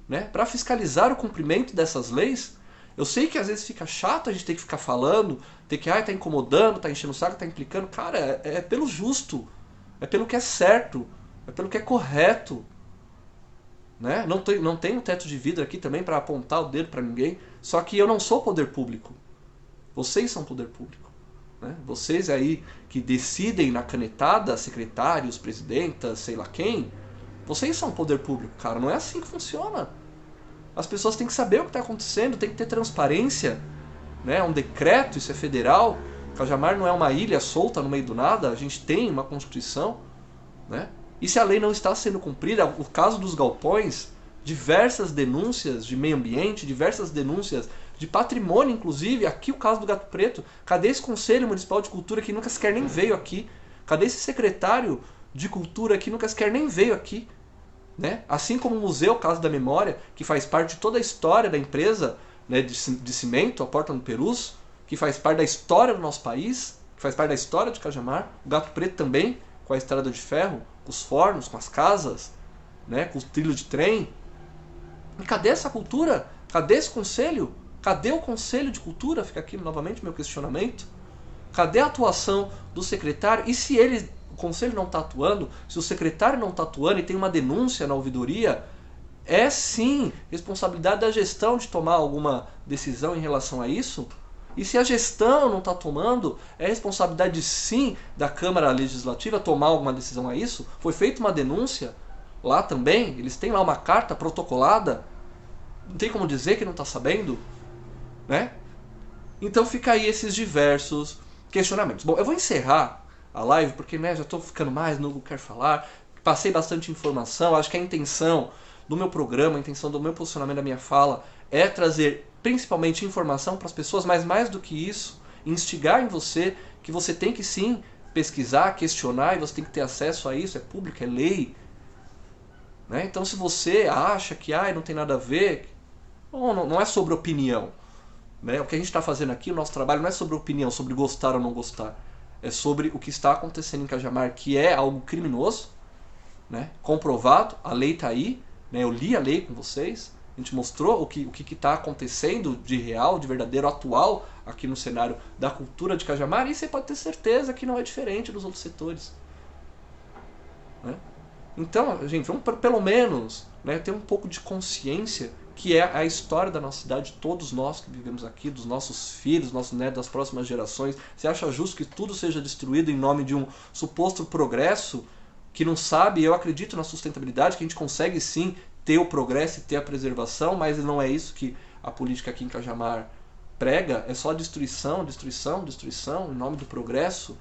Né? Para fiscalizar o cumprimento dessas leis? Eu sei que às vezes fica chato a gente ter que ficar falando, ter que, tá incomodando, tá enchendo o saco, tá implicando. Cara, é pelo justo, é pelo que é certo, é pelo que é correto. Né? Não tenho teto de vidro aqui também para apontar o dedo para ninguém, só que eu não sou poder público. Vocês são poder público. Né? Vocês aí que decidem na canetada, secretários, presidentas, sei lá quem, vocês são poder público, cara. Não é assim que funciona. As pessoas têm que saber o que está acontecendo, tem que ter transparência. né? É um decreto, isso é federal. Cajamar não é uma ilha solta no meio do nada, a gente tem uma Constituição, né? E se a lei não está sendo cumprida, o caso dos galpões, diversas denúncias de meio ambiente, diversas denúncias de patrimônio, inclusive, aqui o caso do Gato Preto, cadê esse Conselho Municipal de Cultura que nunca sequer nem veio aqui? Cadê esse secretário de Cultura que nunca sequer nem veio aqui? Né? Assim como o Museu Casa da Memória, que faz parte de toda a história da empresa, né, de cimento, a Porta no Perus, que faz parte da história do nosso país, que faz parte da história de Cajamar, o Gato Preto também, com a estrada de ferro, com os fornos, com as casas, né, com o trilho de trem. E cadê essa cultura? Cadê esse conselho? Cadê o Conselho de Cultura? Fica aqui novamente meu questionamento. Cadê a atuação do secretário? E se o conselho não está atuando, se o secretário não está atuando e tem uma denúncia na ouvidoria, é sim responsabilidade da gestão de tomar alguma decisão em relação a isso? E se a gestão não está tomando, é responsabilidade sim da Câmara Legislativa tomar alguma decisão a isso? Foi feita uma denúncia lá também, eles têm lá uma carta protocolada, não tem como dizer que não está sabendo, né? Então fica aí esses diversos questionamentos. Bom, eu vou encerrar a live porque, né, já estou ficando mais no Quer Falar, passei bastante informação, acho que a intenção do meu programa, a intenção do meu posicionamento, da minha fala, é trazer principalmente informação para as pessoas, mas mais do que isso, instigar em você que você tem que sim pesquisar, questionar, e você tem que ter acesso a isso, é público, é lei. Né? Então se você acha que não tem nada a ver, não é sobre opinião. Né? O que a gente está fazendo aqui, o nosso trabalho não é sobre opinião, sobre gostar ou não gostar. É sobre o que está acontecendo em Cajamar, que é algo criminoso, né? Comprovado, a lei está aí, né? Eu li a lei com vocês, a gente mostrou o que está acontecendo de real, de verdadeiro, atual aqui no cenário da cultura de Cajamar, e você pode ter certeza que não é diferente dos outros setores. Né? Então, gente, vamos pelo menos, né, ter um pouco de consciência que é a história da nossa cidade, todos nós que vivemos aqui, dos nossos filhos, nossos netos, das próximas gerações. Você acha justo que tudo seja destruído em nome de um suposto progresso que não sabe? Eu acredito na sustentabilidade, que a gente consegue sim ter o progresso e ter a preservação, mas não é isso que a política aqui em Cajamar prega, é só destruição, destruição, destruição em nome do progresso.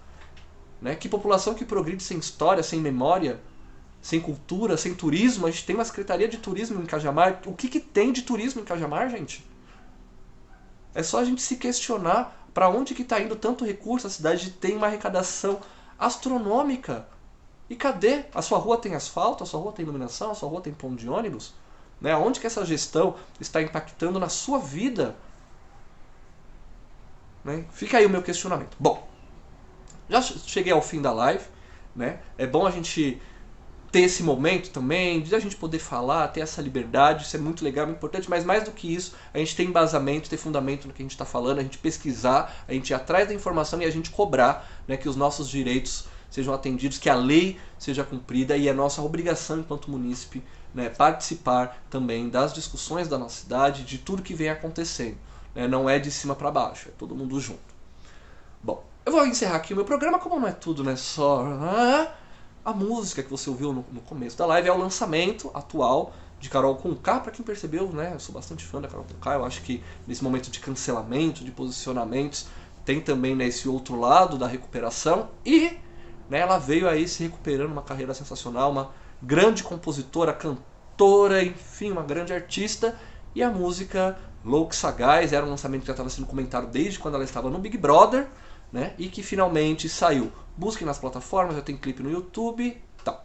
Né? Que população que progride sem história, sem memória, sem cultura, sem turismo? A gente tem uma Secretaria de Turismo em Cajamar. O que tem de turismo em Cajamar, gente? É só a gente se questionar para onde que está indo tanto recurso. A cidade tem uma arrecadação astronômica. E cadê? A sua rua tem asfalto, a sua rua tem iluminação, a sua rua tem ponto de ônibus? Né? Onde que essa gestão está impactando na sua vida? Né? Fica aí o meu questionamento. Bom, já cheguei ao fim da live. Né? É bom a gente ter esse momento também, de a gente poder falar, ter essa liberdade, isso é muito legal, muito importante, mas mais do que isso, a gente ter embasamento, ter fundamento no que a gente está falando, a gente pesquisar, a gente ir atrás da informação e a gente cobrar, né, que os nossos direitos sejam atendidos, que a lei seja cumprida, e é nossa obrigação enquanto munícipe, né, participar também das discussões da nossa cidade, de tudo que vem acontecendo. Né, não é de cima para baixo, é todo mundo junto. Bom, eu vou encerrar aqui o meu programa, como não é tudo, né, só... A música que você ouviu no começo da live é o lançamento atual de Carol Conká. Para quem percebeu, né, eu sou bastante fã da Carol Conká. Eu acho que nesse momento de cancelamento, de posicionamentos, tem também, né, esse outro lado da recuperação. E, né, ela veio aí se recuperando, uma carreira sensacional, uma grande compositora, cantora, enfim, uma grande artista. E a música Louco Sagaz era um lançamento que já estava sendo comentado desde quando ela estava no Big Brother, né, e que finalmente saiu. Busquem nas plataformas, já tem clipe no YouTube e tal.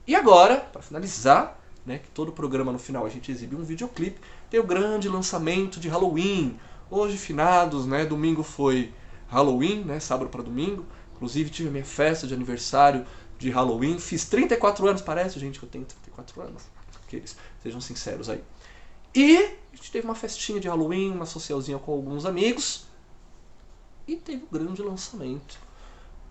E agora, para finalizar, né, que todo programa no final a gente exibe um videoclipe, tem o grande lançamento de Halloween. Hoje, finados, né, domingo foi Halloween, né, sábado para domingo. Inclusive tive a minha festa de aniversário de Halloween. Fiz 34 anos, parece, gente, que eu tenho 34 anos. Aqueles, sejam sinceros aí. E a gente teve uma festinha de Halloween, uma socialzinha com alguns amigos. E teve o grande lançamento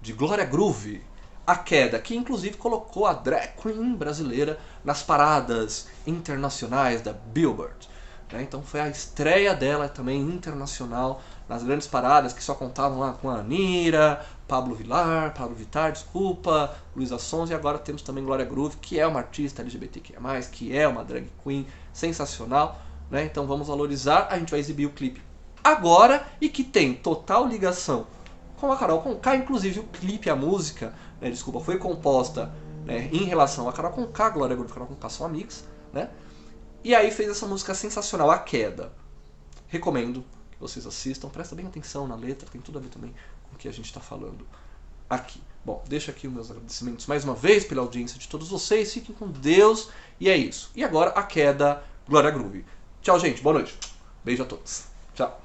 de Glória Groove, A Queda, que inclusive colocou a drag queen brasileira nas paradas internacionais da Billboard. Né? Então foi a estreia dela também internacional, nas grandes paradas que só contavam lá com a Anira, Pablo Vittar, desculpa, Luísa Sonza, e agora temos também Glória Groove, que é uma artista LGBTQIA+, que é uma drag queen sensacional. Né? Então vamos valorizar, a gente vai exibir o clipe agora e que tem total ligação com a Carol Conká, inclusive o clipe, a música, né, desculpa, foi composta, né, em relação a Carol Conká, Glória Groove e Carol Conká são amigas, né? E aí fez essa música sensacional, A Queda. Recomendo que vocês assistam, presta bem atenção na letra, tem tudo a ver também com o que a gente está falando aqui. Bom, deixo aqui os meus agradecimentos mais uma vez pela audiência de todos vocês, fiquem com Deus, e é isso. E agora, A Queda, Glória Groove. Tchau, gente, boa noite. Beijo a todos. Tchau.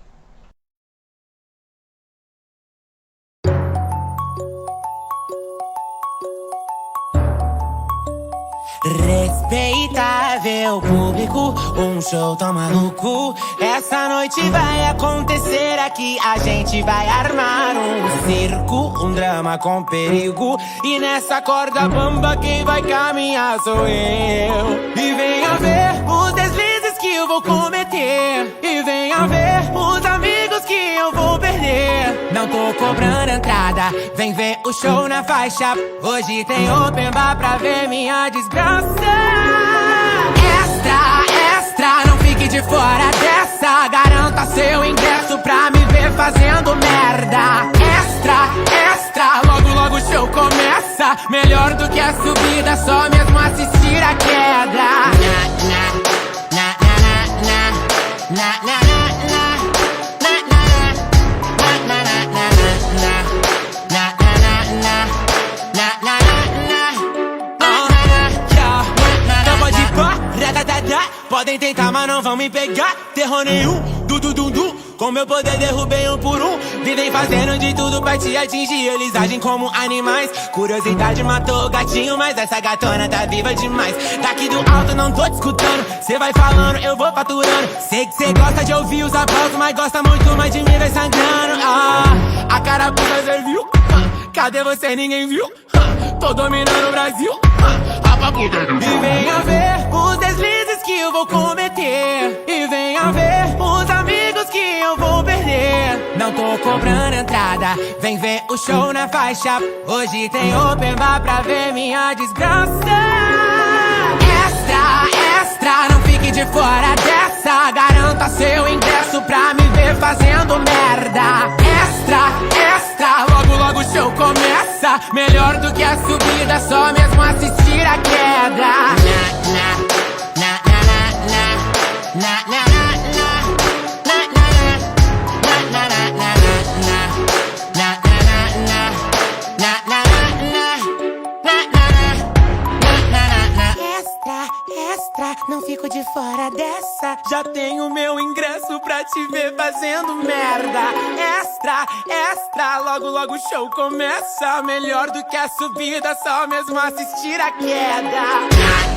Respeitável público, um show tão maluco. Essa noite vai acontecer aqui. A gente vai armar um circo, um drama com perigo. E nessa corda bamba quem vai caminhar sou eu. E venha ver os deslizes que eu vou cometer. E venha ver os amigos que eu vou perder. Não tô cobrando entrada, vem ver o show na faixa. Hoje tem open bar pra ver minha desgraça. Extra, extra, não fique de fora dessa. Garanta seu ingresso pra me ver fazendo merda. Extra, extra, logo logo o show começa. Melhor do que a subida, só mesmo assistir a queda. Na, na, na, na, na, na, na, na. Podem tentar, mas não vão me pegar. Terror nenhum, du. Com meu poder derrubei um por um. Vivem fazendo de tudo pra te atingir. Eles agem como animais. Curiosidade matou o gatinho, mas essa gatona tá viva demais. Daqui do alto não tô te escutando. Cê vai falando, eu vou faturando. Sei que cê gosta de ouvir os aplausos, mas gosta muito mais de me ver sangrando. A carapuça cê viu? Cadê você? Ninguém viu? Tô dominando o Brasil. E venha ver os deslizes que eu vou cometer. E venha ver os amigos que eu vou perder. Não tô cobrando entrada, vem ver o show na faixa. Hoje tem open bar pra ver minha desgraça. Extra, extra, não fique de fora dessa. Garanta seu ingresso pra me ver fazendo merda. Extra, extra, logo logo o show começa. Melhor do que a subida, só mesmo assistir a queda. Na, na, na, na, na, na, não fico de fora dessa. Já tenho meu ingresso pra te ver fazendo merda. Extra, extra, logo logo o show começa. Melhor do que a subida, só mesmo assistir a queda.